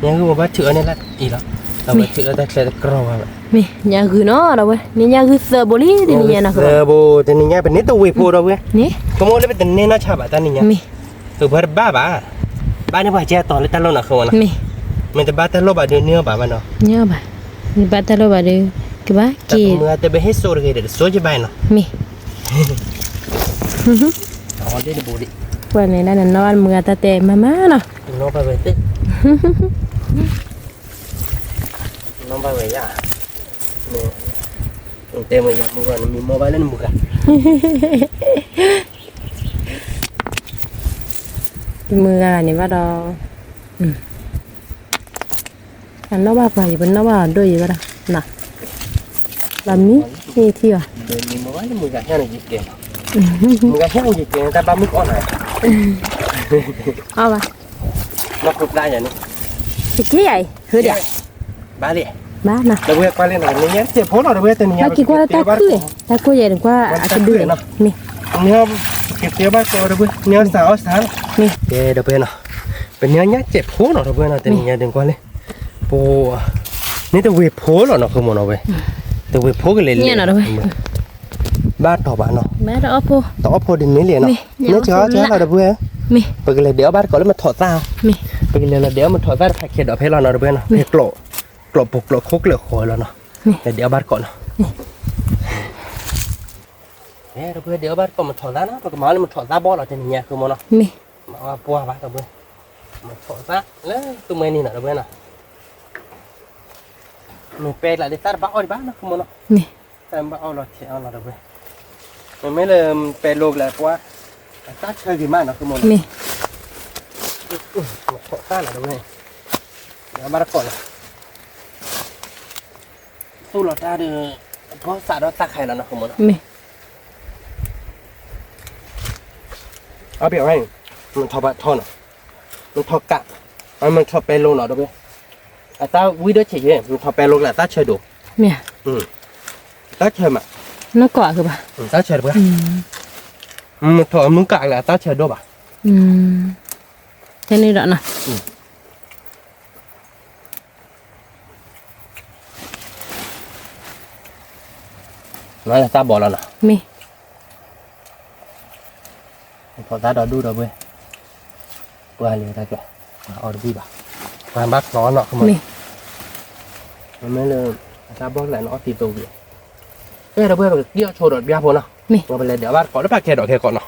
nha gửi bắt chữa nên là gì đó tao bắt chữa ta sẽ cào vào mi nhà gửi nó đâu vậy ni nhà gửi sờ bồ đi thì nhà nào sờ bồ thì nhà bên này tao quỳ phô đâu vậy nè không muốn lấy bên này nó chả bảo ta nhà mi từ bữa ba này phải che toàn lấy ta lâu nào không à mi mình từ ba ta lâu bà đưa nữa bà nó nhớ bà ni bà ta đâu bà đi cái bá kì mưa ta bị hết số rồi để số cho bài nó mi đó đây là bồ đi qua này là nó ăn mưa ta tè má nè nó phải về tết nó phải về à nè tem mình mua còn mình mua lên mua cả mưa này bắt đầu anh nó ba phải bên nó ba đôi gì vậy nè làm mí thì à mình mua lên mua cả theo này gì kìa mua cả theo gì kìa ta ba mươi con này bà nó cục lại vậy nè cái vậy hứa đẹp ba đi ba nè đâu bây qua lên là mình nhét chế phố nào đâu bây giờ ba kia qua ta cứ ta cô vậy đừng qua cái đường nè nhớ cái ba cô đâu bây nhớ sáng nè cái đâu bây nào bên nhớ nhét chế phố nào đâu bây nào tên nhà đừng qua lên phố nếu tôi về phố là nó không muốn nào về tôi về phố cái lên nào đâu ba tỏ bạn nó ba đó phố tỏ phố đến mấy liền nó nhớ chó là đâu bây mi bởi cái đéo bát có lấy mà thọ tao mi bởi cái là đéo mà thọ bát phải kia đó phải là nó đâu bây nào phải lộ bục lộ khúc lộ khối là nó để đéo bát có nó nè đâu bây đéo bát có mà thọ ra nó bởi cái máu lên mà thọ ra bó là trên nhà không mà nó mi mà bùa bát đâu bây mà thọ ra lấy tụi mình đi nào đâu bây nào mình pe lại để ta bảo đi bát nó không mà nó mi ta bảo là theo nó đâu bây mình mới là pe lộp lại qua ta chơi gì mà nó không mà nó mi thọ ra là đâu bây đéo bát có này tu lọt ra được có xả đó tắc hay là nó không muốn mi ở biểu anh mình thọ bạn thọ nó mình thọ cạn mình thọ pe lô nó đâu biết tao quý đứa chỉ vậy mình thọ pe lô là tao chơi đủ mi tao chơi mà nó cọ cơ bà tao chơi được không mình thọ muốn cạn là tao chơi đủ bà thế này đó nè nói là tao bỏ là nè mi thọ tao đó đu đâu biết qua liền ta kìa เอาดูบ่ความบักร้อนเนาะคือมันไม่เลยตาบอกแหละเนาะตีตัวเดียวเราเพื่อนเกี่ยวโชว์ดอกเบี้ยพอเนาะเราไปเลยเดี๋ยวบ้านก่อนแล้วปากแค่ดอกแค่ก่อนเนาะ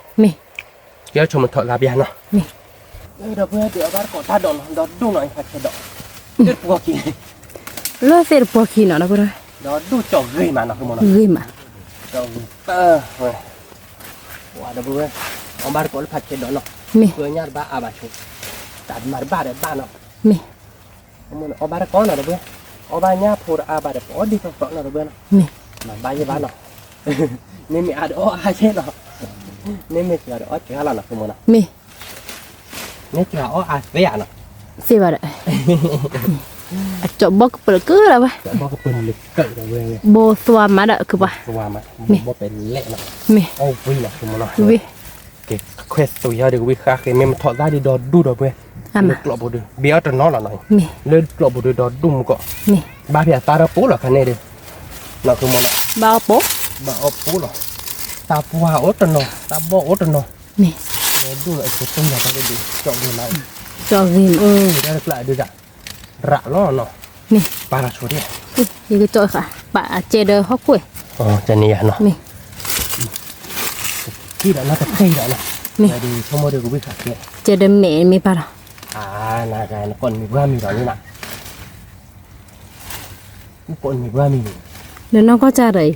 เกี่ยวโชว์มันถอดลาเบี้ยเนาะเราเพื่อนเดี๋ยวบ้านก่อนถ้าดอกดูหน่อยปากแค่ดอกเด็ดพวกกิน lo ser poquito no pero ดอกดูจ่อเกยมาเนาะคือมันเนาะ rima จ่อว่าเราเพื่อนเอาบ้านก่อนแล้วปากแค่ดอกเนาะ me เพื่อนญาติบ้าอาบาชุตัดมาบ้านเด็ดบ้านเนาะ me เอาบ้านก่อนเนาะเราเพื่อนเอาบ้านญาติพูดอาบาเด็ดพอดีก็ฝังเนาะเราเพื่อน me มาบ้านยี่บ้านเนาะนี่มีอาดอ้ออาเช่เนาะนี่มีอาดอ้อเจ้าละเนาะคือมันเนาะ me นี่เจ้าอ้ออาเสียเนาะ se va a chop bok pel ke la ba แต่บอกก็เป็นเล็กเกิดเลย bo tua ma da ke ba ตัวมาบ่เป็นเละเนาะ me โอ้วิ่งเนาะคือมันเนาะ vi เก็บเควสตัวยาเดี๋ยววิ่งคักเลยมันถอดได้ดีดอดูดอกเว้ย ama กลบดูเบี้ยตะน้อละหน่อย me เลยกลบดูดอดุมก็ me บ้าเพียตาเราปูหรอคันนี้ดิเนาะคือมันเนาะ ba po บ้าเอาปูหรอตาปัวโอตะเนาะตาบ่โอตะเนาะ me ดูไอ้ตัวตึงอย่างก็ดูจอกดูไหม cho rim ได้ละดูจ้ะระล้อเนาะ me ปลาชูดิ นี่ก็จ่อยค่ะปะเจเดอร์ฮอกคุย อ๋อจะนี่เนาะ นี่ ที่แล้วน่าจะใช่แล้วเนาะ นี่ ดูชั่วโมงเดียวกูวิ่งขัดเนี่ย เจเดอร์เมมีปะล่ะ น่าจะนะคนมีว่ามีหรอนี่นะคนมีว่ามี เดี๋ยวน้องก็จะเลย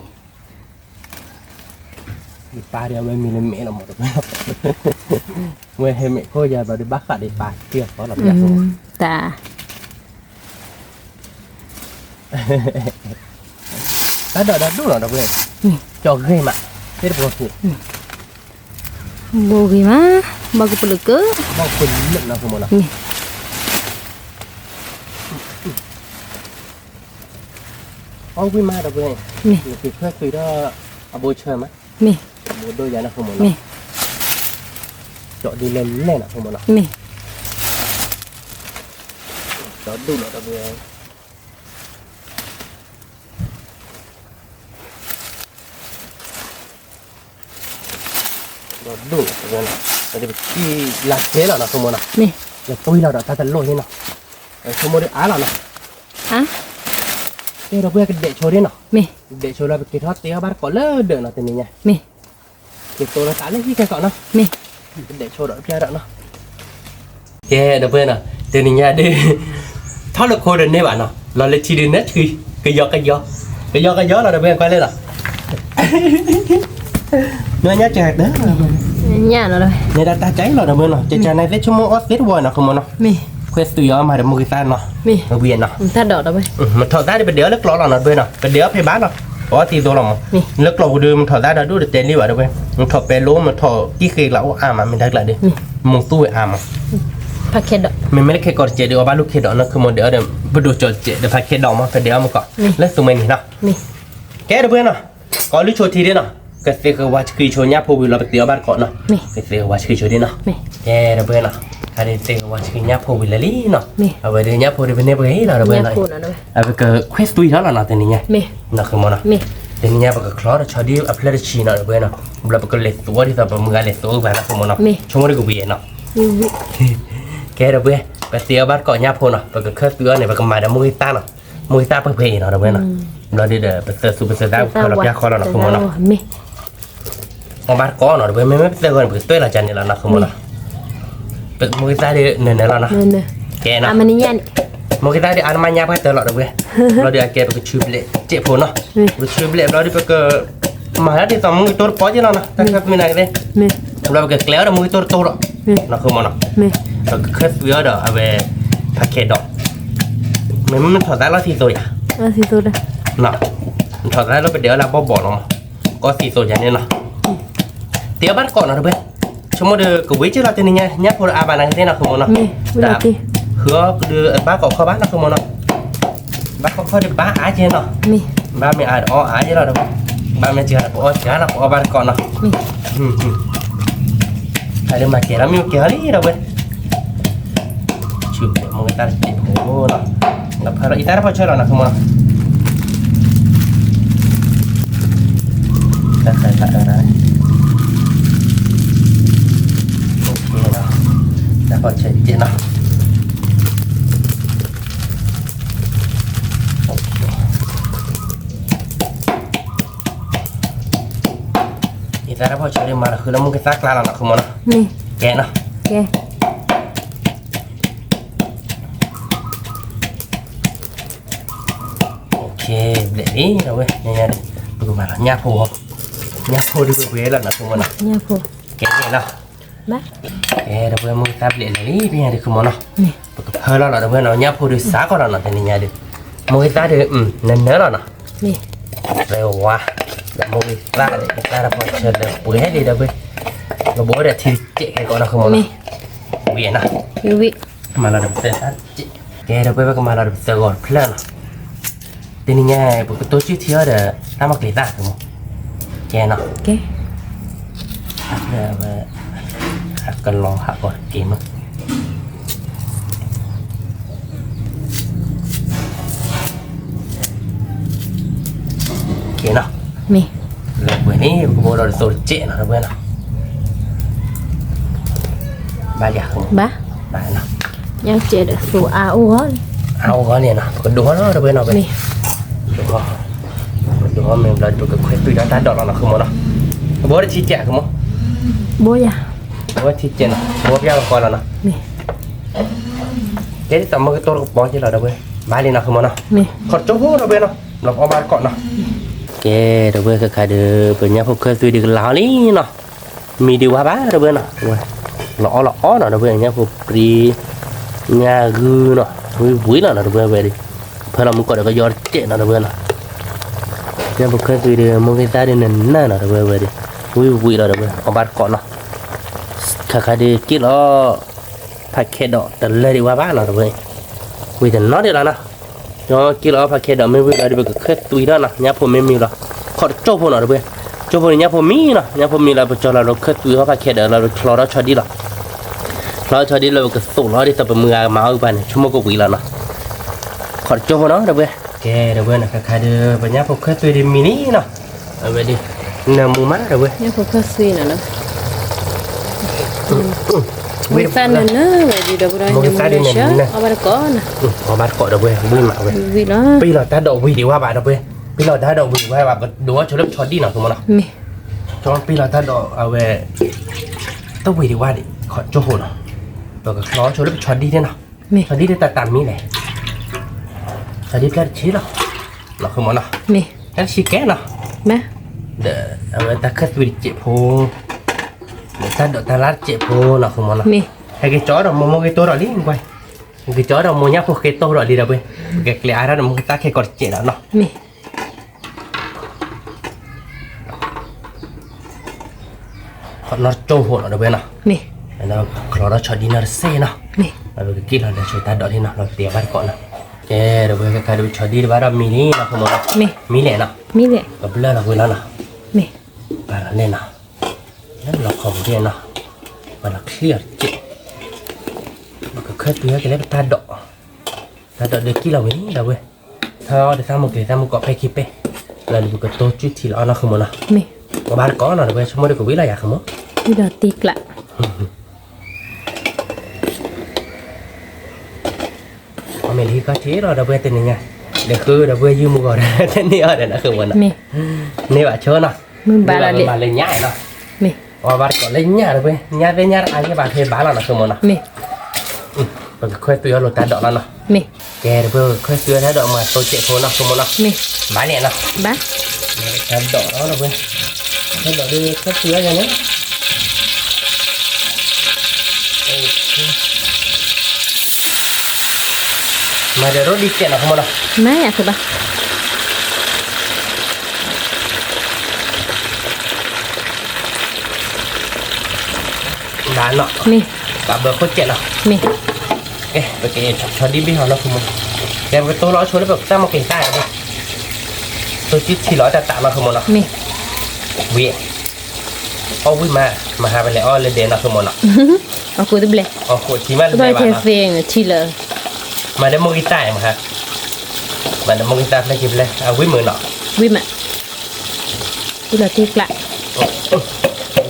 มีปลาเดียวไม่มีเลยเมะเราหมดเลยเมื่อเห็นเมะก็อย่าไปบักขัดได้ปลาเกี่ยวเพราะเราอยาก ตา ถ้าเดินดูหน่อยนะเพื่อนจอกเกยมาเฮ็ดบ่ถูก โบกีมาบอกกูเปลือกเกอ บ่คนเลือกนะคือมันนะ นี่ เอาวิ่งมาเด้อเพื่อน นี่ คือเพื่อคือได้เอาโบเชอร์มั้ย มี โบโดยานะคือมัน มี นะเจาะดีเลนแน่นะคือมันนะ มี เจาะดูหน่อยนะเพื่อนดูเพื่อนนะแต่เดี๋ยวที่ลาเซ่แล้วนะคือมันนะ มี แล้วปุ้ยเราถ้าจะโลนี่เนาะชั่วโมงเดียวแล้วเนาะ อ่ะ เดี๋ยวเราเพื่อนกันเดะโชว์ดิเนาะ มี เดะโชว์เราไปกินทอดเตี๋ยวบ้านก่อนเลยเดินเนาะทีนี้ไง มี กินตัวละ3นาทีแค่ก่อนเนาะ มี เดะโชว์ดอกเบี้ยเนาะแกเด้อเพื่อนเนาะทีนี้ไงดิถ้าเราโคเดินเนี่ยบ้านเนาะเราเลยทีเดินเนี่ยคือกระยอกเราเด้อเพื่อนไปเลยเนาะเนื้อเนี่ยแจกเด้อ nhả nó rồi เนี่ยตาใจเราเด้อเพื่อนเนาะจะในเซชั่วโมงออฟฟิศวันเนาะคือมันเนาะ mi เควสตุยมาเดี๋ยวมือตาเนาะ mi มาเวียนเนาะ ta đỏ đâu vậy มันถอดได้ไปเดี๋ยวเลิกรอเราเนาะเพื่อนเนาะไปเดี๋ยวไปบ้านเนาะอ๋อตีตัวเราเลิกรอกูดูมันถอดได้เราดูเต็มนี่หว่าเด้อเพื่อนมันถอดไปรู้มันถอดกี่เคยเรามันไม่ได้ละดิมึงตู้มัน paket đỏ มันไม่ได้แค่กดเจเดียวบ้านลูกเคดอกนะคือมันเดี๋ยวเดี๋ยวไปดูจดเจเดี๋ยวพาเคดอกมาเดี๋ยวมันก็แล้วสุเมนี่เนาะ mi แกเดี๋ยวเพื่อนเนาะก่อนลูกโชว์ทีเดียวเนาะก็เสียคือว่าคือโชว์เนี่ยพอวิเราไปเตี๋ยวบ้านก่อนเนาะ mi ก็เสียว่าคือโชว์ดีเนาะ mi แกเดี๋ยวเพื่อนเนาะใครเสียว่าคือเนี่ยพอวิละลี่เนาะ mi เอาไปเดี๋ยวเนี่ยพอเดี๋ยวเนี่ยไปให้เราเดี๋ยวเพื่อน nhả เนาะ cuốn nó đâu vậy เอาไปก็เควสตุยแล้วเนาะแต่นี่ไง mi เนาะคือมันเนาะ mi แต่นี่ไงไปก็คลอร์ชอดีอัพเลอร์ชีเนาะเดี๋ยวเพื่อนเนาะเราไปก็เล็กตัวที่ตัวมึงก็เล็กตัวไปนะคือมันเนาะช่วงนี้กูเบียเนาะ แกเดี๋ยวเพื่อนไปเสียบ้านก่อนย่าพนเนาะไปก็เคลื่อนตัวเนี่ยไปก็มาเดี๋ยวมือตาเนาะมือตาเพื่อเพย์เนาะเดี๋ยวเพื่อนเนาะเราเดี๋ยวไปเสิร์ฟซูเปอร์เซอร์ได้เขาเราอยากคอเราเนาะคือมันเนาะ mi ของบ้านก่อนเนาะเดี๋ยวเพื่อนไม่เสิร์ฟกันไปตัวละจันนี่แล้วเนาะคือมันเนาะเป็นมือตาเดี๋ยวเนี่ยแล้วเนาะ nè nè แกเนาะ à mà đi nhả มือตาเดี๋ยวอันมันยาไปเตอร์เนาะเดี๋ยวเพื่อนเราเดี๋ยวแกไปก็ชิบเละเจ็บพนเนาะไปชิบเละเราเดี๋ยวไปก็มาแล้วที่ต่อมือตัวป้อจีเนาะนะแต่ก็ไม่นานเลย mi เราไปก็แกล้วเดี๋ยวมือตัวโตเนาะ mi คือมันเนาะ mi เราก็เคลื่อนตัวเดี๋ยวเอาไปพาเคดอกมันถอดได้แล้วทีตัวอย่าง à thì tôi đây เนาะถอดได้แล้วไปเดี๋ยวเราบอกเนาะก็สีตัวอย่างนี้เนาะเดี๋ยวบ้านก่อนเนาะเพื่อนชั่วโมงเดียวก็วิ่งที่เราจะนี่ไงเนี่ยพออาบานอะไรเนาะคือมันเนาะ mi bây giờ thì คือเดือบ้านก่อนเข้าบ้านเนาะคือมันเนาะบ้านก่อนเข้าเดี๋ยวบ้านอาเจนเนาะ mi บ้านไม่อาอ๋ออาเจนเราเนาะบ้านไม่เจอเราอ๋อเจอเราอ๋อบ้านก่อนเนาะ mi ใครเดินมาเกล้ามีเกล้านี่เราเว้ยชิบมึงตาติดโอ้เนาะแล้วพออีตาเราพอช่วยเราเนาะคือมันแต่อะไรโอเคเนาะแล้วพอใช้เจนเนาะ แต่ถ้าพอเชื่อได้มาคือแล้วมึงก็ซักลาแล้วนะคือมันนะ นี่ แกนะ แก โอเคเด็ดนี้เราเว้ยเนี่ยดูมาแล้วญาโพญาโพดูเว้ยแล้วนะคือมันนะ เนี่ยพอ แกเนี่ยนะ บ้า แกเราเว้ยมึงซับเด็ดนี่พี่เนี่ยคือมันนะ นี่ เพอแล้วเราเว้ยเราญาโพดูซักก่อนแล้วนะแต่เนี่ยดิมึงซักเดี๋ยวเนื้อแล้วนะ นี่ เร็ววะแล้วมึงซักเดี๋ยวซักแล้วพอเชื่อเลยปุ๋ยให้ดีเราเว้ยเราบอกว่าทีเจ๊แกก่อนนะคือมันนะ นี่ เวียนะ วิวิ มาเราเดินแกเราไปก็มาเราเดินก่อนเพลินทีนี้ไงพวกตัวชื่อเที่ยวเด้อถ้ามาเกลี่ยตาคือมั้งแกเนาะ แก เดี๋ยวไปหักกันรอหักก่อนเกมมั้งแกเนาะ นี่ แล้วเว้ยนี่พวกเราโซเจนะเว้ยเนาะบ้าอยากมั้ง บ้า บ้าเนาะ ยังเจ็ดสูอาอูฮะ เอาก็เนี่ยนะก็ดูเนาะเว้ยเนาะ นี่ ดูว่าmình là được cái khuyết tùy đã đỏ là không muốn nào bố đã chi trẻ không không โบยา bố chi trẻ nào bố bây giờ coi là nào นี่ cái tầm cái tôi bó chỉ là đâu vậy ba đi nào không muốn nào นี่ còn chỗ hú đâu vậy nào là có ba cọn nào cái đâu vậy cái khai được bây giờ không khơi tùy được láo lý nào mì điều ba bá đâu vậy nào lõ nào đâu vậy nhá phục đi nhà gư nào vui nào đâu vậy đi phải làm một cái cái gió trẻ nào đâu vậy nàoยังบุกเคยดูมึงก็ได้เดินนั่นนะเว้ยดิวิ่งแล้วเว้ยเอาบาดก่อนเนาะข้าดีกินแล้วผักเคดแต่เลยดีว่าบ้านเนาะเว้ยวิ่งแต่นอดีแล้วนะเนาะกินแล้วผักเคดไม่วิ่งแล้วเว้ยก็เคยตุยแล้วนะเนี่ยผมไม่มีหรอกขอโจ้พวกเนาะเว้ยโจ้พวกเนี่ยผมมีเนาะเนี่ยผมมีแล้วจอเราเคยตุยเขาผักเคดเราคลอร์ชอดีหรอคลอร์ชอดีเราก็ส่งเราที่ตัวมือมาเอาไปเนี่ยชั่วโมงก็วิ่งแล้วเนาะขอโจ้พวกเนาะเว้ยแกเดี๋ยวเว้ยนะค่ะเดี๋ยวปัญญาพวกเคยตัวดีมินิเนาะเอาไปดิน้ำมูมาเดี๋ยวเว้ย เนี่ยพอก็สวยนะเนาะมีแฟนเนอะเว้ยดีดอกได้ยังไม่ใช่เอาไปก่อนนะ เอาบาดเกาะเดี๋ยวเว้ยวิ่งมาเว้ย วิละ ปีเราถ้าดอกวิ่งดีว่าบาดเดี๋ยวเว้ยปีเราถ้าดอกวิ่งว่าบาดดูว่าชนเล็บช็อตดีเนาะคุณมันเนาะ มี จอนปีเราถ้าดอกเอาเว้ยต้องวิ่งดีว่าดิขอโจ้โหเนาะตัวก็คล้อชนเล็บช็อตดีเนี่ยเนาะ มี ช็อตดีได้แต่ตามนี้แหละช็อตดีแค่ชี้เนาะเนาะคุณมันเนาะ มี แค่ชี้แก่เนาะ แม่ เดี๋ยวเอาไว้ตาคัดวิดเจ็บพูเดี๋ยวตาดอกตาลัดเจ็บพูเนาะคุณมันเนาะ มี hay cái chó đó mua cái tô đó đi quay cái chó đó mua nhá một cái tô đó đi đâu vậy cái lẽ ra là mua ta cái cọt chuyện đó nó มี nó trâu hồn ở đâu vậy nó มี nó cho đi nó xe nó มี rồi cái kia là để cho ta đó đi nó tiệm bắt cọt nó cái đâu vậy cái đồ cho đi bắt đầu mini nó không nó มี mini lẹ nó มีเลย cái bữa là vui nó มี và nó lên nó nó không đi nó và nó clear chuyện mà cái khơi túi cái lấy ta đọ để kia là vậy đâu vậy thôi để sao một cái sao một cọp hay kịp ấy là được cái tô chút thì nó không muốn nào มี mà bán có nào được vậy xong mới được cái ví là không muốn วิละติกละ mà mình đi có chế rồi đâu vậy tên này nha để khư đâu vậy dư mua gọi tên này ở đây nó không muốn nào มี này bạn chơi nào มึงบาละเด็ mà lên nhảy nào มี mà bạn có lên nhảy được vậy nhảy lên nhảy ai cái bạn thuê bán là nó không muốn nào มี và cái khơi túi rồi ta đọ nó nào มี kè được vừa khơi túi thái đọ mà tôi chạy phố nó không muốn nào มี bán nhẹ nào บ้า ta đọ đó là vậy ta đọ đi khơi túi ra nhé mà giờ đi chạy nào không muốn nào แม่อยากคือบ้า bán nọ มี bà bờ khơi chạy nào มี ê bởi cái cho đi biết họ nó không muốn kèm cái tôi nói xuống nóแบบsao mà kể sai rồi tôi chỉ nói ta tạm mà không muốn nào มี vì ô vui mà hai bên lại o lên đèn nào không muốn nào เอากูตัวเบล ô của chỉ mà ตัว lên เท đèn nào เฟงทีเลย mà để mua guitar mà ha mà để mua guitar lên kịp lên à quý mười nọ วิมะวิละติกละ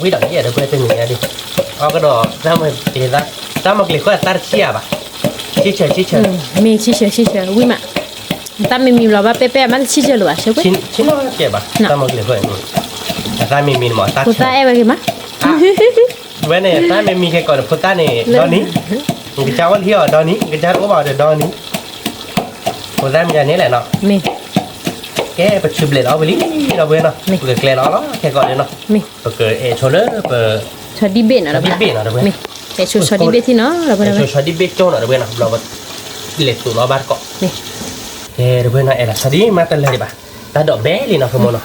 quý đẳng gì được quay tên người đi ô cái đồ sao mà thì ra sao mà kêu có tar chia bà chia chơi มีชิเชวิมะตาไม่มีหรอว่าเป๊ะๆมันชิเชหรือวะใช่ไหม chín chín nó chia bà sao mà kêu có แต่ถ้าไม่มีหมอตัด Cô ta em là gì má? เว้นเนี่ยถ้าไม่มีใครก่อนพุทธาเนี่ยตอนนี้กระเจ้าวันเที่ยวตอนนี้กระเจ้าก็บอกเดี๋ยวตอนนี้พุทธามันจะนี้แหละเนาะ Mì, แกไปชิบเลยเราไปลิเราเว้นเนาะเปิดแกลเราเนาะแค่ก่อนเลยเนาะ mì. เปิดโชเลอร์เปิด Cho đi bên ở đó. đi bên ở đó bên. Mì. Để cho đi bên thì nó là bên โช đó. ชอดีเบกโจนเราเว้นเนาะเราแบบเล็ดตัวเราบ้านเกาะ Mì. เฮ้เราเว้นเนาะเอล่ะสวัสดีมาตั้งเลยดิบ่ะตาดอกแดงเลยเนาะคือโมเนาะ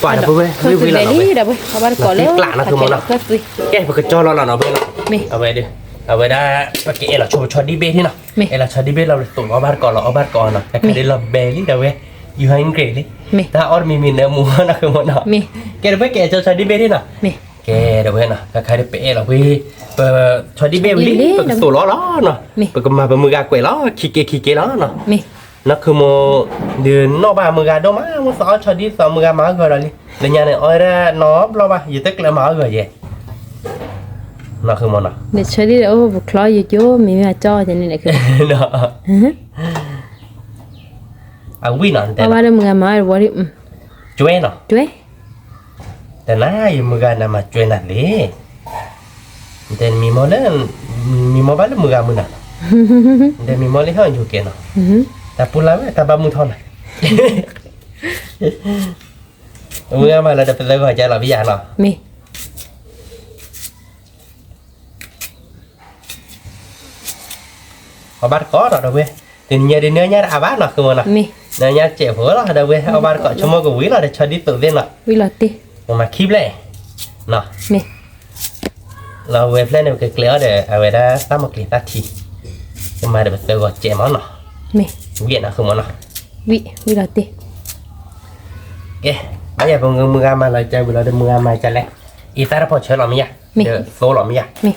กว่าเราเว้ย Thôi วิ่ cứ งเรา để เว้ย đi đâu bên. Ở bên cỏ lớn. Lạ nó cứ món nào. Cất đi. แกเปิดจอเราเนาะเว้นเนาะ Mì. เอาไว้ดิเอาไว้ได้ปากเอล่ะชอดีเบกที่เนาะ Mì. เอล่ะชอดีเบกเราตัวเราบ้านเกาะเราเอาบ้านเกาะเนาะแต่แค่ได้เราเบลี่เราเว้ยอยู่ให้เกรดเลย Mì. ถ้าออดมีเนื้อหมูนะคือโมเนาะ Mì. แกเดี๋ยวไปแกชอดีเบกที่เนาะ Mì. แกเดี๋ยวเว้ยเนาะใครได้เป๊ะเราเว้ยเปิดชอดีเบกลิเปิดตัวล้อเนาะ Mì. เปิดมาเป็นมือกาเกวยล้อขี้เกล้อเนาะ Mì. นักคือโมเดินนอกบ้านมือกาโดมาโมสอนชอดีสอนมือกามาเกลือเลยแล้วยังเนี่ยอ้อยระนอบเราบ้าอยู่ตึกแล้วมาเกลือเย่นักคือโมเนาะ Để cho đi đâu vừa khó vô chỗ mình mà cho cho nên là cứ. เนาะเอาวิ่งหน่อยแต่ Ở bên đó mình mà rồi đi. ช่วยเนาะ Chuối. แต่น้าอยู่มือกาน่ะมาช่วยนั่นเลยแต่มีโมเล่นมีโมบ้านมือกามือน่ะแต่มีโมเล่นเขาอยู่เกณฑ์เนาะ แต่พูดแล้วแต่บ้ามือทอนน่ะมือกามาเราจะเป็นอะไรก็ใจเราพิจารณา Mì. เอาบ้านก็เราเว้ยทีนี้เดี๋ยวนี้อาบ้านเนาะคือมันเนาะ Mì. เนี่ยเจ็บหัวเราเดี๋ยวเว้ยเอาบ้านก็ชั่วโมงกว่าวิเราเดี๋ยวชอดีตัวเด่นเนาะ Vi lọt đi. ผมมาคลิปเลยเนาะ Mì. เราเว็บเล่นเนี่ยเกลียวเดี๋ยวเอาไว้ได้ตั้งมาเกลียดตัดทีจะมาเดี๋ยวไปเจอกับเจมันเนาะ Mì. เวียนนะคือมันเนาะ Vi lọt đi. เอ๊ะไม่อยากเป็นมือมาเลยใจเวลาเดี๋ยวมือมาจะแหละอีตาเราพอเชิญเราไม่อยากเดี๋ยวโซ่เราไม่อยาก Mì.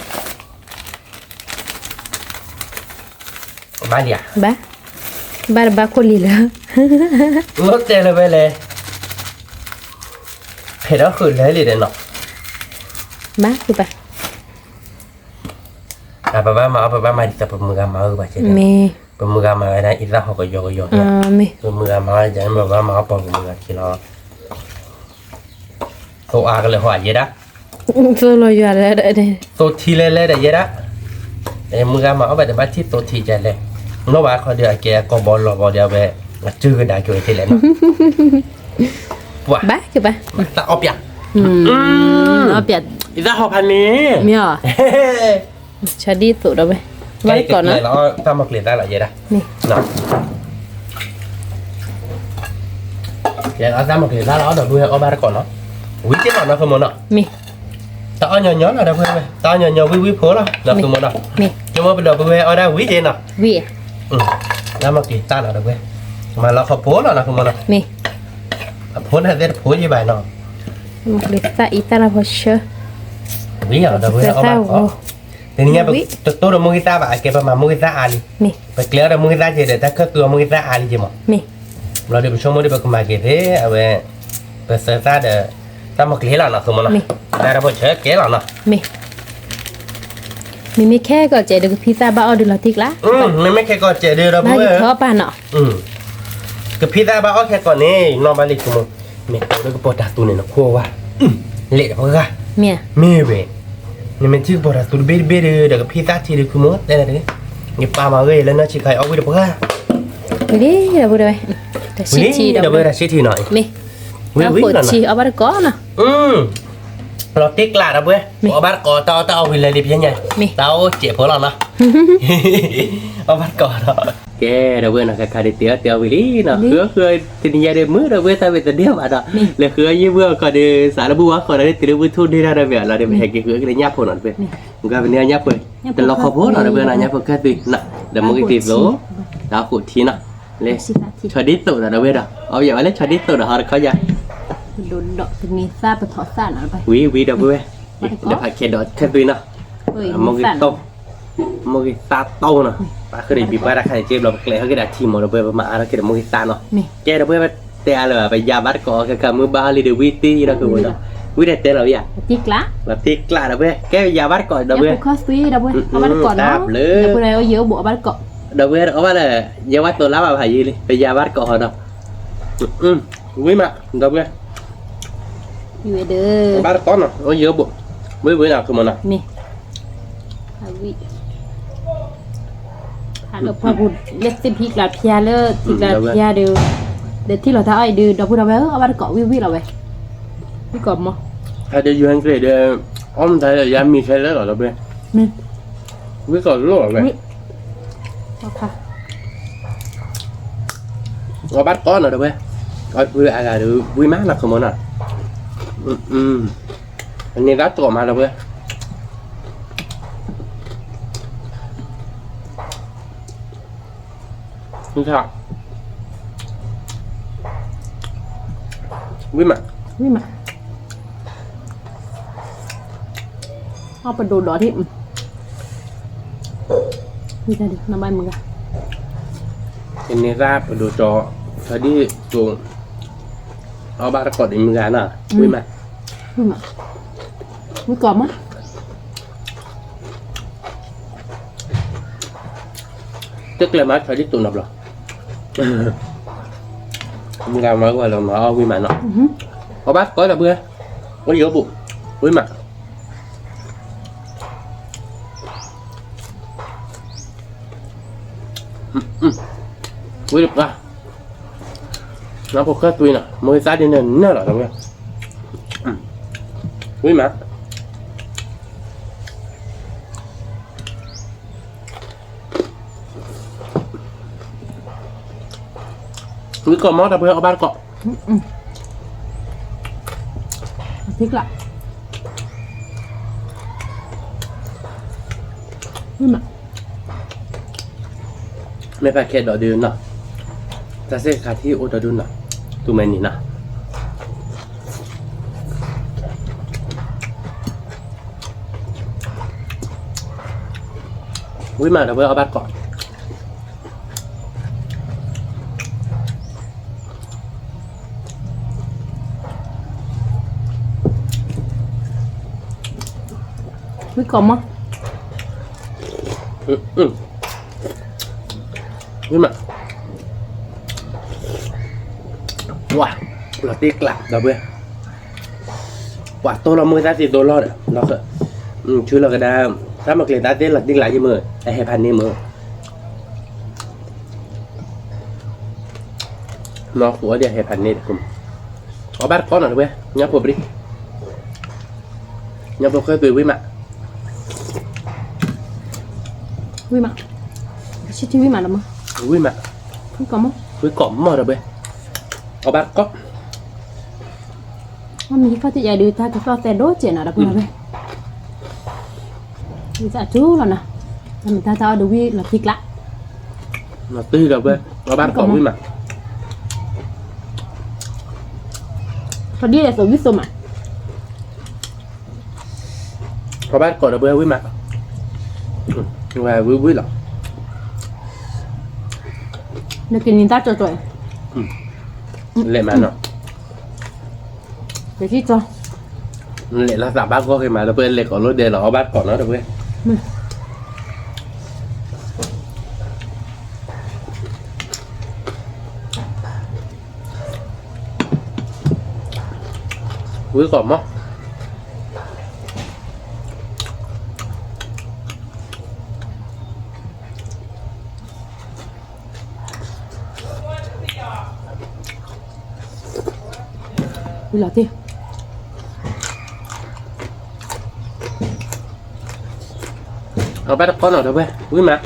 บ้านเดีย Ba. Ba là ba cô lì là. รถเจเลยไปเลยเผ็ดแล้วขึ้นเลยเลยเดี๋ยวเนาะ Ba thì ba. ป้ามาเอาป้ามาดิแต่มือมาเออไปเช่น Mì. เป็นมือมาได้อีตาเขาก็โยกเนี่ย Mì. เป็นมือมาจะแบบว่ามาปองมือที่เราโซอากันเลยหัวเยอะนะ Tôi lo giờ đấy đây. โซทีเลยเลยแต่เยอะนะแต่มือมาเอาไปแต่บ้านที่โซทีใจเลยโน้ว่าเขาเดี๋ยวแกก็บอลรอบอลเดียวไปจื้อได้ช่วยทีเลยเนาะว้า Ba thì ba. ตาอบอย่าง Nó bịt อีตาหอบพันนี้ miò. Cho đi tụ đâu vậy. ไก่ Vẫn เกิด còn เลย nó. แล้วถ้ามาเกลี่ยได้หรอเยอะนะ Mì. เนาะเดี๋ยวเอาถ้ามาเกลี่ยได้แล้วเดี๋ยวดูให้เอาบ้านก่อนเนาะวิ่งเจ๊หน่อยนะคือมันเนาะ Mì. ตาเอาหย่อนๆหน่อยนะเพื่อนตาหย่อนๆวิ่งๆโผล่แล้วนะคือมันเนาะ Mì. จะมาเป็นดอกเพื่อนเอาได้วิ่งเจ๊เนาะ Vi. แล้วมากี่ต้านเอาเว้ยมาแล้วเขาโพสแล้วนะคุณมัน Mì. โพสให้ได้โพสยี่ใบเนาะ Một lít ta ít ta là bao nhiêu? วิ่งเอาเดี๋ยวเว้ยเอามาทีนี้แบบตัวเรามือตาแบบเก็บประมาณมือตาอาลี Mì. ไปเกลียวเรามือตาเจเดถ้าคือตัวมือตาอาลีจิมั้ง Mì. เราเดี๋ยวไปชมมือเดี๋ยวไปมาเกเรเอาไว้ไปเสิร์ฟตาเดี๋ยวตามาเกลียวแล้วนะคุณมันได้เราพอเชื่อเกลียวแล้วนะ Mì. Mì mới khe gọi chạy được pizza bao được là thích lá. ไม่แค่ก่อนเจเดี๋ยวเรา Ba เว้ย thì khó ba nọ. กับพี่ตาบ้าแค่ก่อนนี่นอนบ้านเล็กคุณมันเมตัวก็ปวดตาตัวเนี่ยนะขั้วว่าเละเพราะว่า Mì à? มีเว้ยนี่มันชื่อปวดตัวเบ็ดเดี๋ยวกับพี่ตาทีเดียวคือมั้งได้เลยนี่ปลามาเว้ยแล้วนะชิคายเอาไว้เดี๋ยวเพื่อ Mì đi, đâu vừa đây. Để วัน xịt นี้ chi เดี๋ยว đâu. เพื่อชิทีหน่อย Mì. วิ่ง Nó วิ่ง phổi หน่อย chi ở bắt có nè. เราติ๊กลาดเว้ยเอาบ้านก่อต่อเอาไปเลยดิพี่ใหญ่เราเจ็บหัวเราเนาะเอาบ้านก่อเนาะแกเดี๋ยวเว้ยนะใครได้เตี้ยเตี้ยวิลีเนาะคือทีนี้เดี๋ยวมือเดี๋ยวเว้ยถ้าเป็นเดียวอ่ะเนาะเลยคือยี่เว้ยก็เดี๋ยวสารบัวก็ได้ตีรุ่งทุนที่ได้เว้ยเราเดี๋ยวไปแหกกี่คือก็ได้ยับพอหน่อยเว้ยมันก็เป็นเนื้อยับเว้ยแต่เราขอโพสหน่อยเว้ยนะยับแค่ตีน่ะเดี๋ยวมึงตีโซ่ดาวขุดทีน่ะเลยชอดิตตัวนะเว้ยเนาะเอาอย่างไรชอดิตตัวเนาะเขาจะ Đồ đọ từ nghề xa và thỏ xa nào vậy? วิเดี๋ยวเว้ยเดี๋ยวผักเค็ดดอแค่ตีน่ะ Ôi, มอง nghề กิ xa โตมองกิตาโตนะป้าเคยบีบไปรักใครเจ็บเราเกลียเขาก็ได้ทีมเราเบื่อมาแล้วก็เดี๋ยวมองกิตาเนาะ Mì. แกเราเบื่อเตะเลยไปยาบัดก่อกับมือบาลีเดวิตี้เราคือว่าวิเดเตะเราอย่าง Tiếc lá. แบบที่กล้าเราเบื่อแกยาบัดก่อเรา Em เบื่อ cũng khó suy đâu vậy? Ở bắt cỏ nó. Đạp lưới. Đâu đây ở giữa bộ bắt cỏ. เราเบื่อเอาว่าเลยยาวัดตัวรับอะไรยี่เลยไปยาบัดก่อเราวิมาเราเบื่อ อยู่เด้อ ba con à nó dơ bụng với nào cơ mà nào มีฮาวิฮัลโหลพ่อพูดเล็กสิพริกลาเพียเลอพริกลาเพียเดี๋ยวที่เราท้าไอ้ดูเราพูดเอาไว้เอาบ้านเกาะวิวเราไว้พี่กบมั้ง hay để duyên cái để ông thấy là dám mi xe lớn rồi bên นี่ với còn lúa rồi เอาค่ะ nó bắt con rồi đâu bên coi vui ai là được vui mát là không muốn à anh nên đắt tổ mà đâu bên như sao vui mà นี่มาเอาไปดูดอที่นี่ได้ดิน้ำใบมึงอะ anh nên ra và đồ trò thời đi xuống ở ba cọt đi mình gán à vui mà นี่มาไม่กรอบมั้ย tức là má phải đi tụ nộp rồi mình làm mới qua là nó vui mà nó có bát có là bữa có dấu bụng vui mà vui được ra nó có khớp tuy nè mới ra đi nên nó là đâu nha vui mà vui còn món đâu bữa ở bát cọ พริกละนี่มา ไม่ไปแค่ดอกเดือนเนาะจะเสียค่าที่อุดดุนเนาะตัวแม่นี่นะวิ่งมาเดี๋ยวเอาบัตรก่อน ไม่กรอบมั้ง วิ่งมาว้าเราตีกลับเดี๋ยวเว้ยว้าตัวเรามือตาสีตัวรอดอ่ะเราก็ชื่อเราก็ได้ถ้ามาเกลี่ยตาเต้นหลักดิ้งหลายยี่มือไอ้เฮพันนี่มือnó của dia hẹp hành này cùng có bát con nào vậy nhấp vào đi nhấp vào khơi với mặt วิ่งมาชิที่วิ่งมาแล้วมั้ง với mặt ไม่กรอบมั้ง với cỏm mà rồi vậy có bát có ว่ามีข้าวที่ใหญ่ดูตาก็แต่โดเจน่ะดับมาเลยมีจะจู้แล้วนะแล้วมันตาจะเอาดูวิ่งแล้วพริกละ nó tươi rồi vậy có bát cỏm với mặt พอดีเลยสวิสมา có bát cỏ rồi với mặt và với lọ เดี๋ยวกินนินตาจ่อย lệ mà nó ๆเดี๋ยวที่จ่อ lệ là giả bát có cái mà nó bên lệ có lối đề là có bát cỏ nó được vậy với cỏ móc đi lọt đi có bát con nào đâu vậy với mặt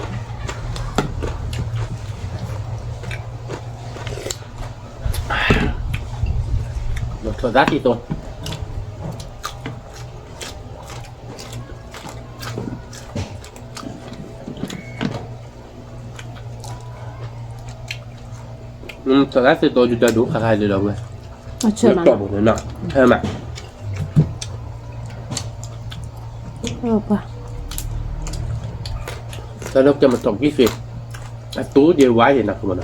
một thợ rác đi tôi thợ rác thì tôi đã đủ khá hai rồi đâu vậy mà chờ mà nó một nữa nọ thôi mà qua sao lúc cho mình trồng cái gì tú dê quái gì nào của mình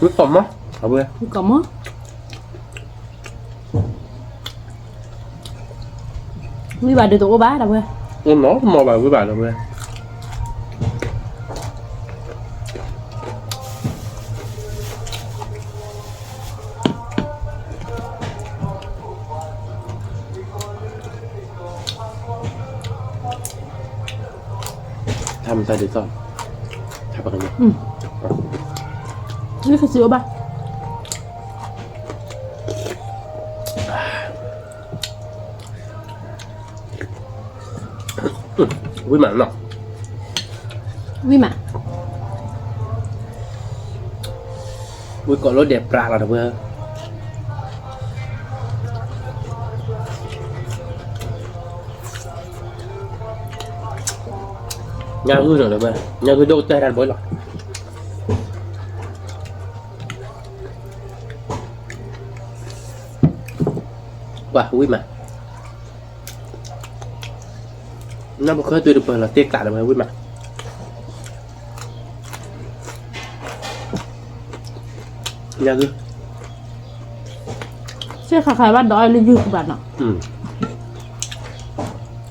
nước còn mất không biết không có mất mi bà được tụ bá đâu quê nó mò vào với bạn rồiทำดีก่อนทำอะไรเนี่ย นี่คือซื้อป่ะ với mặn nọ วิมา với cỏ lối đẹp ra là được chưa nhà hư rồi được chưa nhà hư đâu tay ra bối lọ wow với mặn nó một khơi tôi được là tiếc cả là với mặn nhà hư เชื่อใครว่าดอยเลยยืดบ้านเนาะ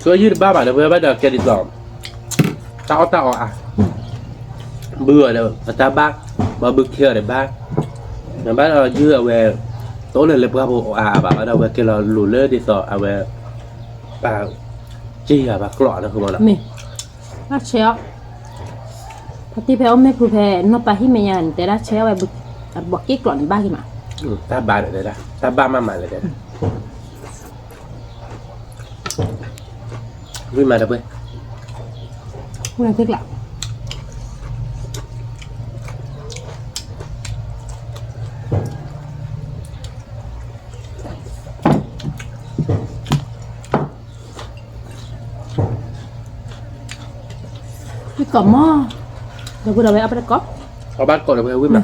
cứ như ba bạn được bắt đầu kia đi dòm tao à bừa rồi ta bác mà bực kia để bác là bắt đầu như về tối lên lên bộ à bảo bắt đầu về kia là lùi lên đi sọ à về bà chi à bà lọ nó không bao giờ มีน่าเชียวพอที่แพ้ไม่คือแพ้นอกไปที่เมียนแต่ละเชียวไปบุกบอกกิ๊กก่อนบ้าขึ้นมา ta ba được đấy đó ta ba mà lại đấy vui mà được vậy พูดอะไรติ๊กหลังพี่ก่อหม้อเดี๋ยวกูเอาไปเอาไปก๊อป có bát cột được vậy vui mà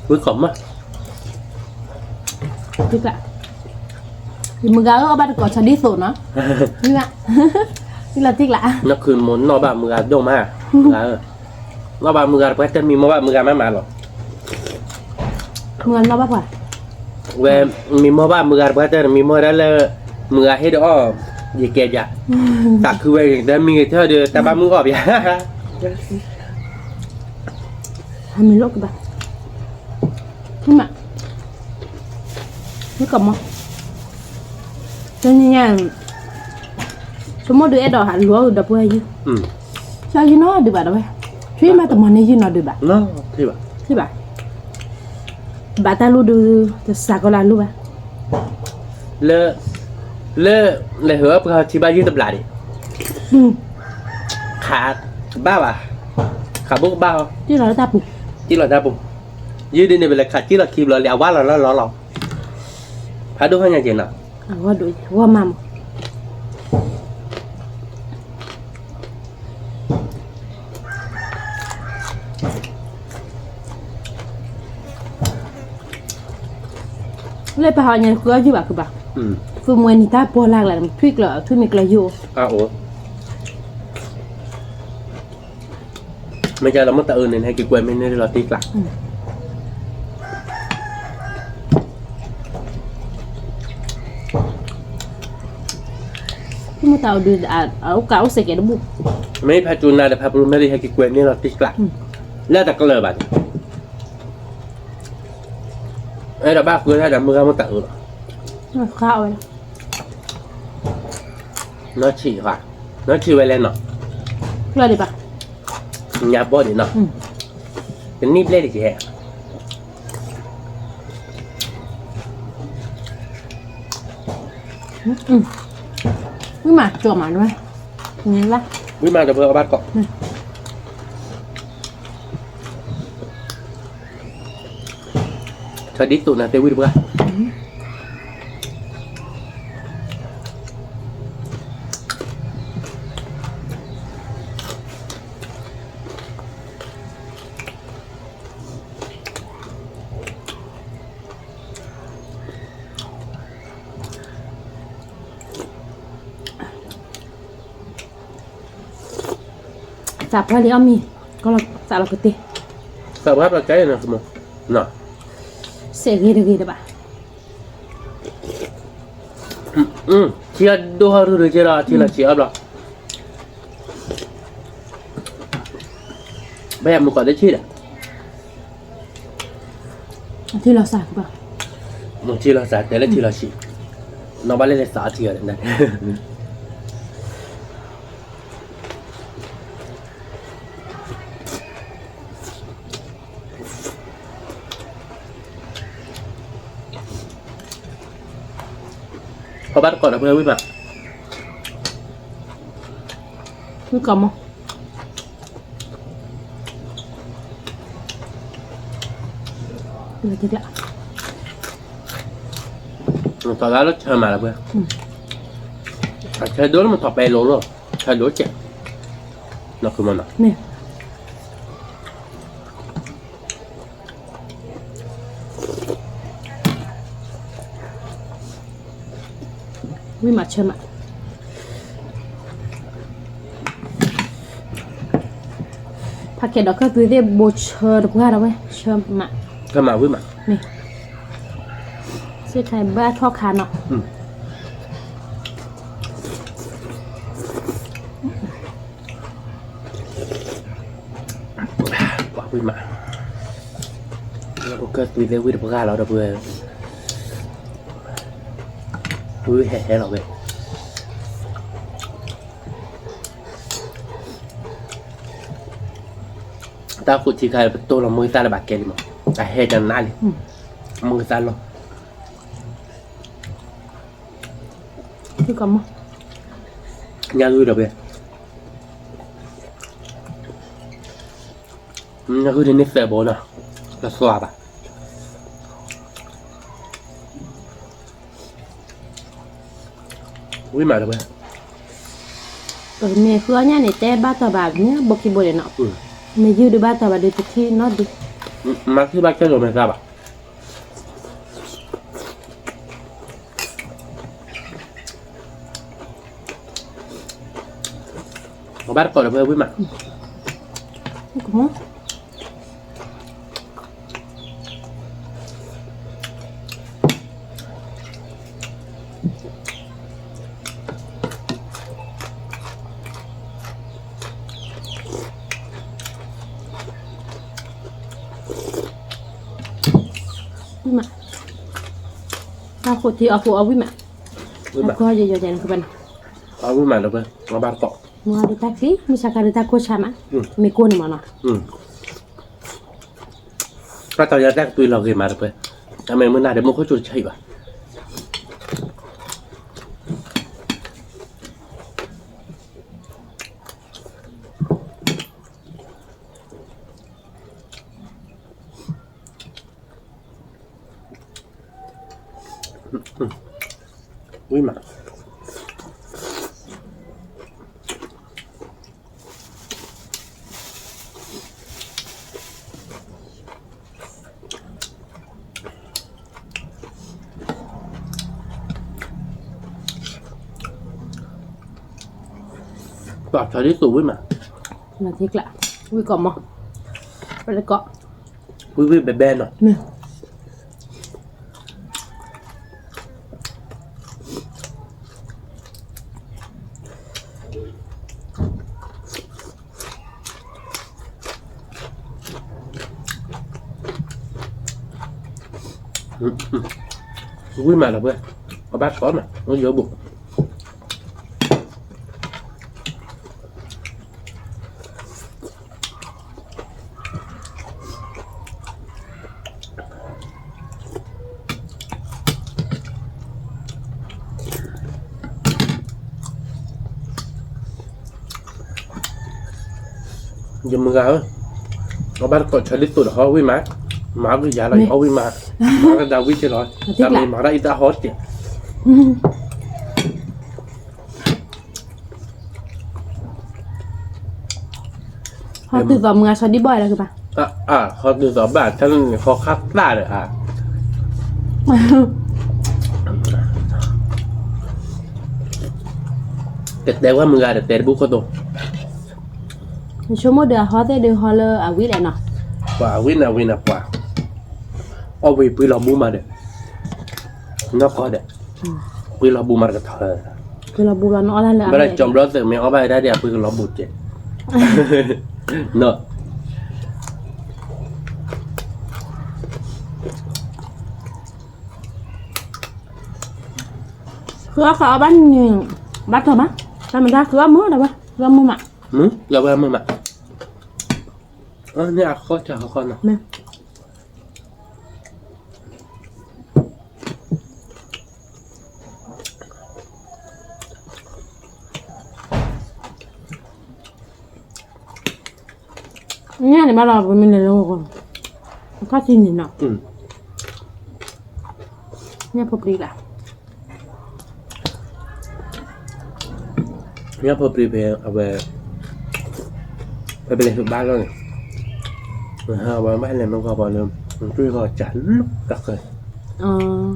vui khẩm á ติ๊กหลังthìมึงgái ở bên có chả đi sổ nó như vậy như là tiếc lạ nóคือmuốn nó bảo mưa đâu mà nó bảo mưa quét chân mình bảo mưa mà rồi mưa nó bắt phải về mình bảo mưa quét chân mình bảo đó là mưa hết đó gì kẹt vậy ta cứ về để mình theo được ta bảo mưa ọp vậy hai mươi lốt các bạn nhưng mà nó cầm không cho nên nha số một đứa đỏ hạt lúa đập qua chứ sao chứ nó được bạn đâu truy mà tầm này chứ nó được bạn nó thế bà bà ta luôn được sạc còn là luôn à lỡ hứa thì bao nhiêu tập lại đi khá ba bà khá bốc bao chứ là ta bụng chỉ là ta bụng dưới đây này là khá chỉ là kìm là lẹo quá là nó lò phải đúng hay nhà chị nào qua đuổi qua mầm lấy bà họ nhà cửa chứ bà cứ bà phương nguyên thì ta bùa lạc lại thuyết lợ thuyết mịch là vô à ủa mấy cha là mất tự nên hay cái quên mình nên là tiếc lạc nhưng mà tao đưa ở cáo sẽ kẻ đúng không mấy phải chun này để phải luôn mấy đi hay cái quên nên là tiếc lạc lẽ ta có lời bạn ấy là ba vừa hay là mưa mất tự rồi nó khao vậy nó chỉ hả nó chỉ về lên nọ lời đi bà nhà bò đi nọ cái nít lên thì chị hẹ nhưng mà chùa mà đúng không nhìn lá quý mà được vừa bát cọ cho đi tụi nào tiêu quý được không sạp ra đi ông mi có là sạp là cái gì sao bát là cái này không nọ sẽ ghê được bà chia đôi rồi chia là chia ấp rồi ไม่อยากมึงก่อนได้ชีดอ่ะ ที่เราสั่งป่ะ มึงชีเราสาแต่ละชีเราชีน้องบ้านเล่นสาเถื่อนนั่นพอบ้านก่อนนะเพื่อนวิ่งมา คือก่อนมั้งเดี๋ยวทีละ tao đã rất chơi mà là bữa chơi đố mà thọp bè luôn rồi chơi đố chè nó cứ mà nó เนี่ยวิมาเชื่อมะผักเกดดอกก็ตัวเดียบเชื่อดอกว่าเราไว้เชื่อมะ cái mà với mà นี่เสื้อไทยบ้าทอคานเนาะ quả với mà nó có cái tùy theo với được ra nó đâu vừa với hè hè nó về tao cũng chỉ khai tôi là mười ta là bạc kẹt mà cái hè chẳng nãy mười ta luôn คือก่อนมั้ง nhà ngươi đâu về nhà ngươi đến nếp phèo bố nào là xoa bà với mà đâu về เมย์คือเนี่ยในแต่บ้าตาบาดเนี่ยบอกกี่บ่ได้เนาะเมย์ยืดบ้าตาบาดดูที่นอดดิ mà khi bác chơi rồi mày ra bà bác còn là với mặt คือก่อนมั้ง วิมาถ้าคนที่เอาเอาวิมา với แล้ว mặt ก็เยอะๆอย่างคือเป็น với mặt đâu về nó bác cọ มัวดูแท็กซี่มิสาการดูแท็กโคชามะไม่กลัวนี่มันเนาะ các tao nhớ đang tùy là gì mà được về anh mày mới nào để mua có chuột chạy bà ui mà bảo cho đi tủ với mà มาทิกละวิก่อนมั้งไปเลยเกาะ với bé bé rồi เนี่ย với mà là bữa có bác có mà nó dỡ bụng giờ mưa gạo có bác còn chơi lít tụi họ với má cái giá là họ với má cái đào với chơi rồi tao mình má đã ít đã hot kìa เขาตื่นต่อมือชอดดี้บอยแล้วคือปะ họ từ gió bản thân họ khát ra được tết đẹp quá mưa gạo tết bút có tổ ชั่วโมงเดือฮอตเดือฮอลเลอร์วิแหละเนาะ quả win là quả ô vì bữa lò bù mà được nó có được bữa lò bù mà được thở คือเราบูรณะอะไรเลย bây giờ chồng đó tự mình ở bài đã đẹp bữa lò bù chết nè khứa khó bánh bắt thôi má sao mình ra khứa mớ đâu khứa mớ màเราไปมึงมาเนี่ยข้อจะข้อนะ nè nha thì bắt đầu mình lại luôn rồi có xin gì nào nha phục đi là เนี่ยพอปรีเพย์เอาไปเป็นอะไรบ้านแล้วเนี่ยบ้านอะไรมันก็พอเริ่มมันช่วยก็จัดลุกกักเลย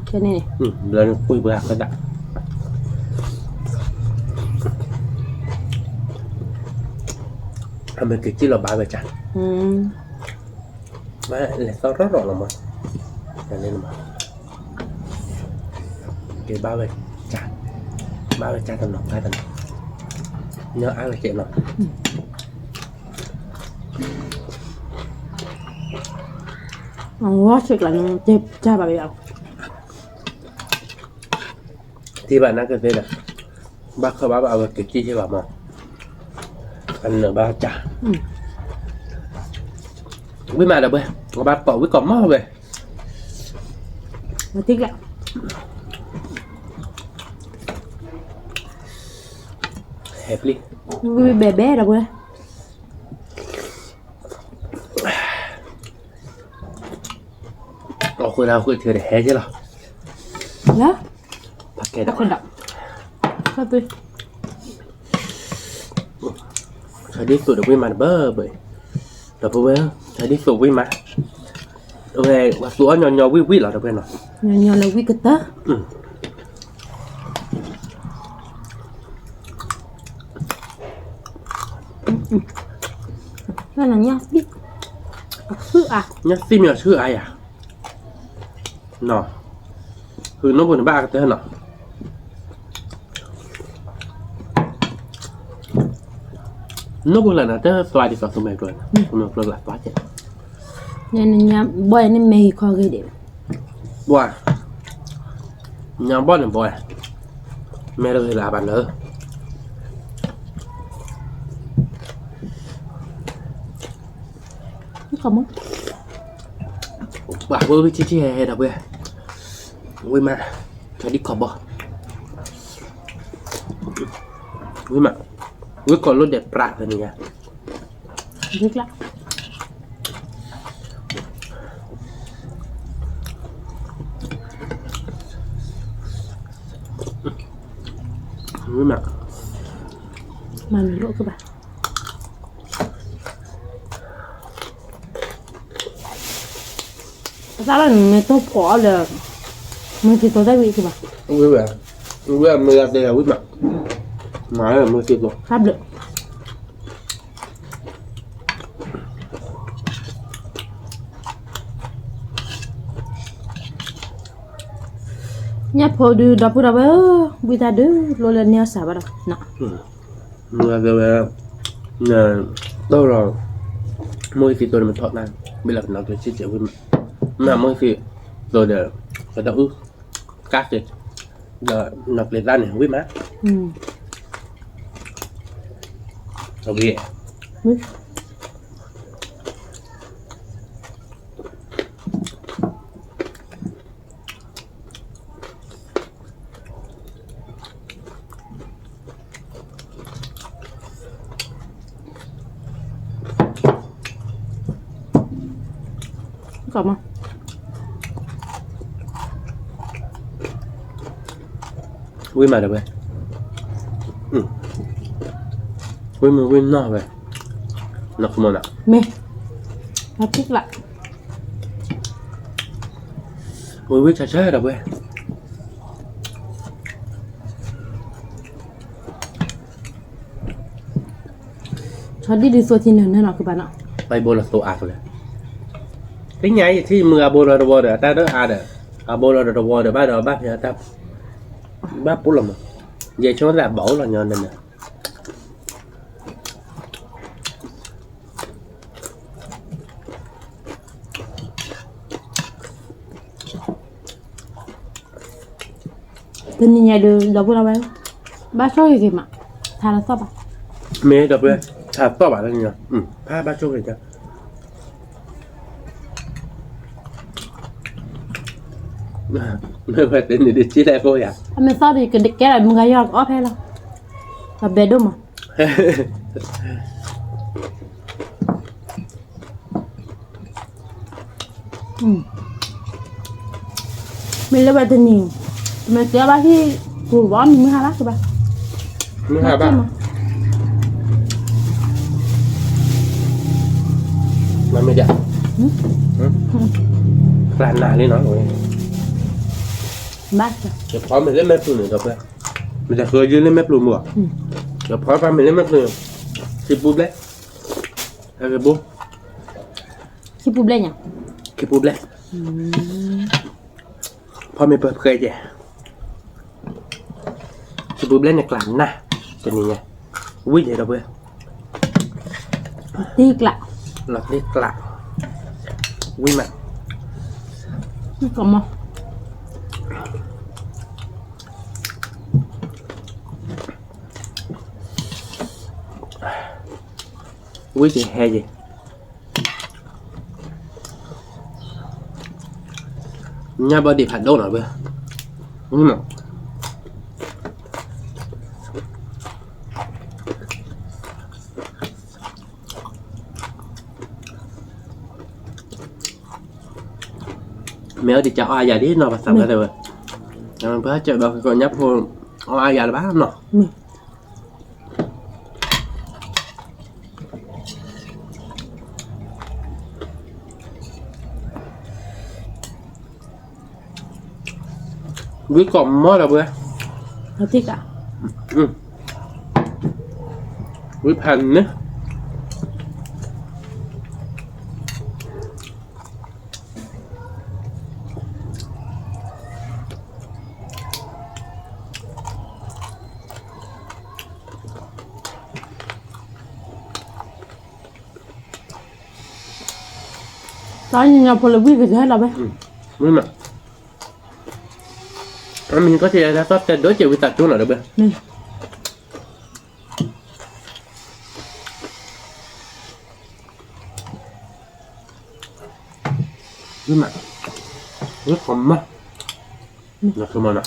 cái này này แล้วคุยเบื่อก็ได้ทำเป็นกิจที่เราบ้านไปจัดบ้านอะไรต้องรอดหรอมั้งอย่างนี้มั้งเกี่ยวบ้านไปจัดตลอดได้ตลอดnhớ ai là chuyện nào quá chuyện là chép cha bà biểu thì bạn đang cần đây là bác không bác bảo về kiểu chi chứ bảo mà ăn ở ba chả với mà là bê bác bỏ với cỏ mò về mà tiếc lắm hẹp đi bé bé đâu bê khôi nào khôi thừa để hé chứ nào đó bắt cái đó con đậm sao tôi phải đi tụi được với mặt bơ bởi đập bơ phải đi tụi với mặt ok và số nhỏ quý là được bên nào nhỏ là quý cực tớ cái là nhát biết sư à nhát sim là sư ai à nóคือน้องบนบ้ากันเถอะเนาะน้องบนอะไรนะเจ้าสวายดีกว่าสมัยก่อนมันเปลือกหลักตัวเจ็ด nhà bơi nên mày kho gây điểm บัวยังบ้านหนึ่งบัวแม่เราเคยลาบันเลย không á bà với chi hè đâu bây với mà phải đi cọp bò với mà với còn luôn đẹp bạc rồi nha biết lắm với mà lỗ các bạn sao là mày tốt quá là mày chỉ tôi thấy bị gì mà với mà mưa đây là với mà nói là mưa thiệt rồi pháp được nhá phô đưa đập ra bé bây ta đứa lôi lên nhau xả vào đâu nè mưa đây là đâu rồi mưa thì tôi mình thọt này bây giờ nó tôi chia sẻ với mà mưa thì rồi để phải đỡ cắt đi giờ nọc lên ra này với má ok còn không với mà được vậy với nó vậy nó không nào mê nó thích lại với chả được vậy cho đi xua thì nào các bạn ạ bay bô là tổ ác rồi cái nhảy thì mưa bô là đồ để ta đỡ để bô là đồ để ba đỡ ba thì ta ba bố làm vậy cho là bỏ là nhờ nên nè tên nhà được đâu có đâu ba số gì mà thà là sao bà mẹ đập lên thả to bảo là gì nhỉ pha ba chục rồiไม่เคยเป็นดิจิแล้วก็อย่าง mình sao thì cái cái này mình gây ra có phải là bé đúng mà mình lấy bài tên nhiều mình kéo ba khi củ bón mình mới hai bác rồi ba mới hai bác mà mới đẹp làm nào đi nói rồi bác rồiเดี๋ยวพร้อมไปเล่นแม่ปลูกหนึ่งต่อไปมันจะเคยยืนเล่นแม่ปลูกหมดเดี๋ยวพร้อมไปเล่นแม่ปลูกคิดปุ๊บเลยอะไรปุ๊บ khi bùm lên nhỉ คิดปุ๊บเลยพอไม่เปิดเคยแย่คิดปุ๊บเล่นในกลางนะจะนี่ไงวิ่งเลยต่อไป tiếc lạ หลักนี่กลางวิ่งมา còn màวิ่งจะแห่ยี่nhà bờ đi phản đâu nào bây nhưng mà mẹ đi chợ ai già đi nó mà sắm cái rồi nhà mình phải chợ đâu còn nhấp hồ ai già là bán nó với còn món là bữa nó tiếc à với hành nữa đó như nhà phụ nữ cái gì hết là bé đúng mà mình có thể ra sót đối chiều với tập trung nào được bên nhưng mà rất còn mắt là không mà nào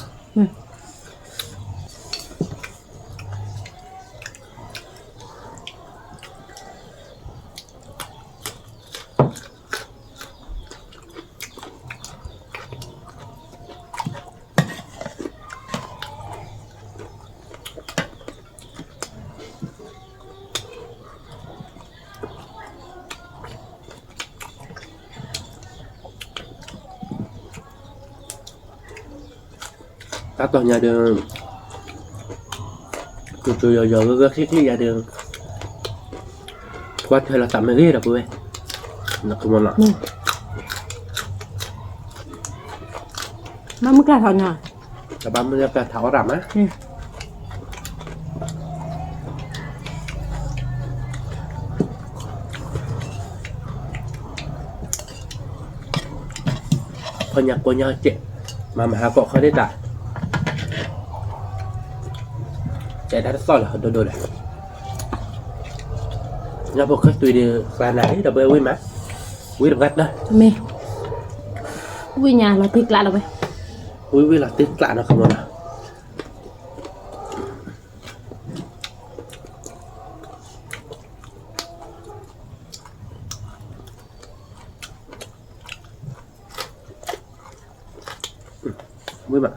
các tòa nhà đường từ giờ rất thích nhà đường qua thời là tạm mới ghê được vui nó không ngon lắm nó mới cả thằng nhỏ là ba mươi cả tháo rằm á phần nhạc của nhau chị mà hà cọ khó đấy tại chạy đã so là hơn đôi này nhà bộ khách tùy đi và nãy đập bê quý má quý được gắt đó mẹ quý nhà là tiếc lạ đâu bé quý là tiếc lạ nó không đâu nào quý mà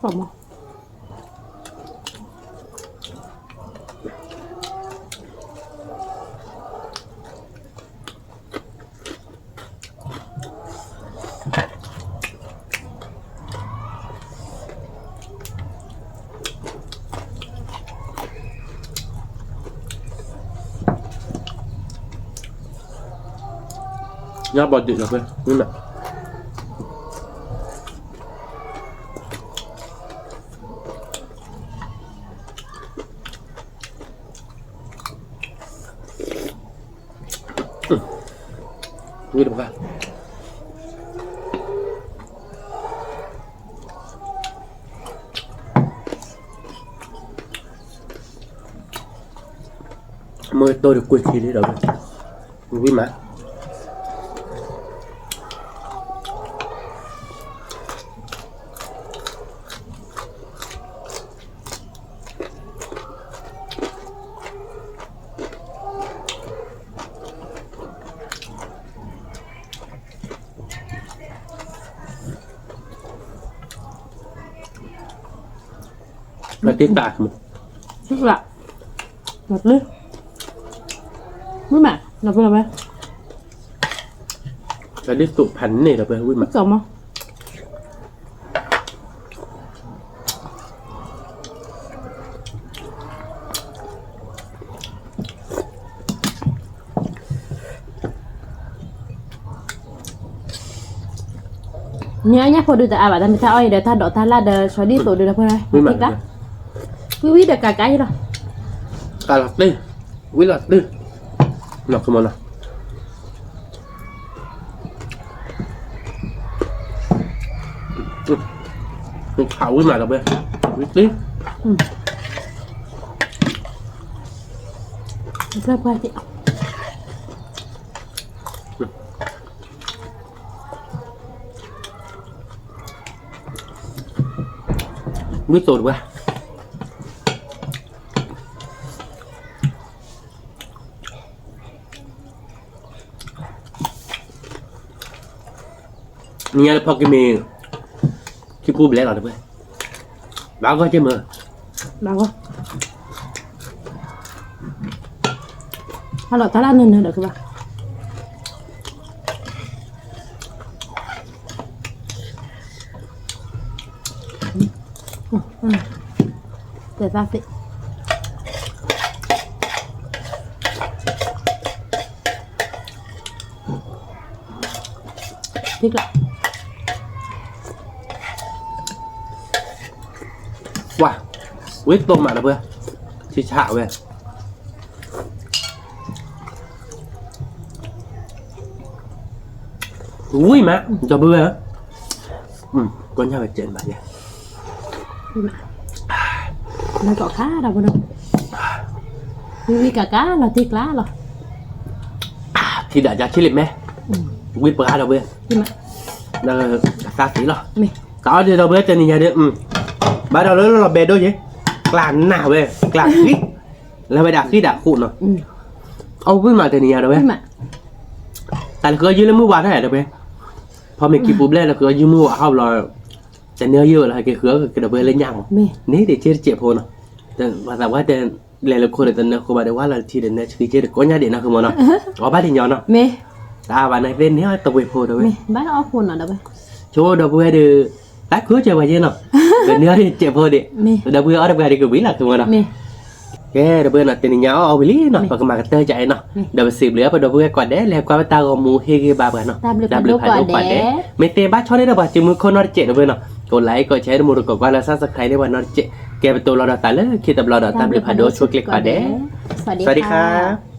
phẩm không nhá bọt được rồi nhưng mà Ui được không? Mới tôi được quên khi đi đâu rồi. Vui mà. Là tiếng tạc mà. Rất lạ. Ngọt đi. Vui mà, ngọt vui là bé. Là đi tụ phản này là bé vui mà. Thích không? Nhá phô đưa ta bảo ta mình oi để ta đổ ta la để xóa đi tổ được không đây? Vui mà. Quý được cả cái gì đâu. Cà lọt đi. Quý lọt đi. Lọt không nào. Khảo quý mà là bé. Quý tí. Ra qua chị. Biết rồi quá. Nghe là cái mì khi cô lẽ là được vậy. Báo có chứ mà. Báo không? Hay là ta ăn nữa được không? Để ra chị. Thích lắm. Wow, quyết tôm mà là vừa. Chị chảo về. Ui má, cho bữa hả? Có nhau ở trên bà vậy. Nó có cá đâu đâu. Vì cả cá là thịt lá rồi. Thì đã giá chế liệt mẹ. Quyết bà đâu bữa. Là xa tí rồi. Có đi đâu bữa trên nhà đi. Bắt đầu nó là bè đôi vậy. Làm nào về? Làm khít. Là phải đặt khít đã khụn rồi. Ông quyết mà trên nhà đâu bê. Tại là cứ dưới nó mua bà thế này đâu bê.พอmình kịp bùm lên là cứ như mua học làจะเนื้อเยอะเลยcái khứa cái đầu bê lên nhang nấy để chết chẹp hồn và rằngว่าแต่หลายๆคนแต่เนี่ยเขาบอกว่าเราที่เดินเนี่ยคือเจ็ดก็เนี่ยเด่นนะคือมันเนาะอ๋อบ้านที่ย้อนเนาะตาบ้านไหนเป็นเนี่ยตัวเวโพตัวเว บ้านเอาคนเนาะเด้อ โชว์ตัวเวเดือตักคือเจ็บไปเยอะเนาะเป็นเนื้อที่เจ็บพอดิตัวเวเอาตัวเวดีกว่าวิล่ะคือมันเนาะcái đầu bê là tiền nhau ở bên nó và cái mặt tơ chạy nó đầu xịp lửa và đầu bê quả đế là qua tao gồm mù hay cái bà nó đạp lửa phải quả đế mấy tên bác cho đấy đâu bà chỉ muốn con nó chạy đầu bê nó còn lại coi chạy mua được còn qua là sát sắc này để bà nó chạy kẹp tôi lo đào tả lỡ khi tập lo đào tạm lửa phải đổ chuột click quả đế สวัสดีค่ะ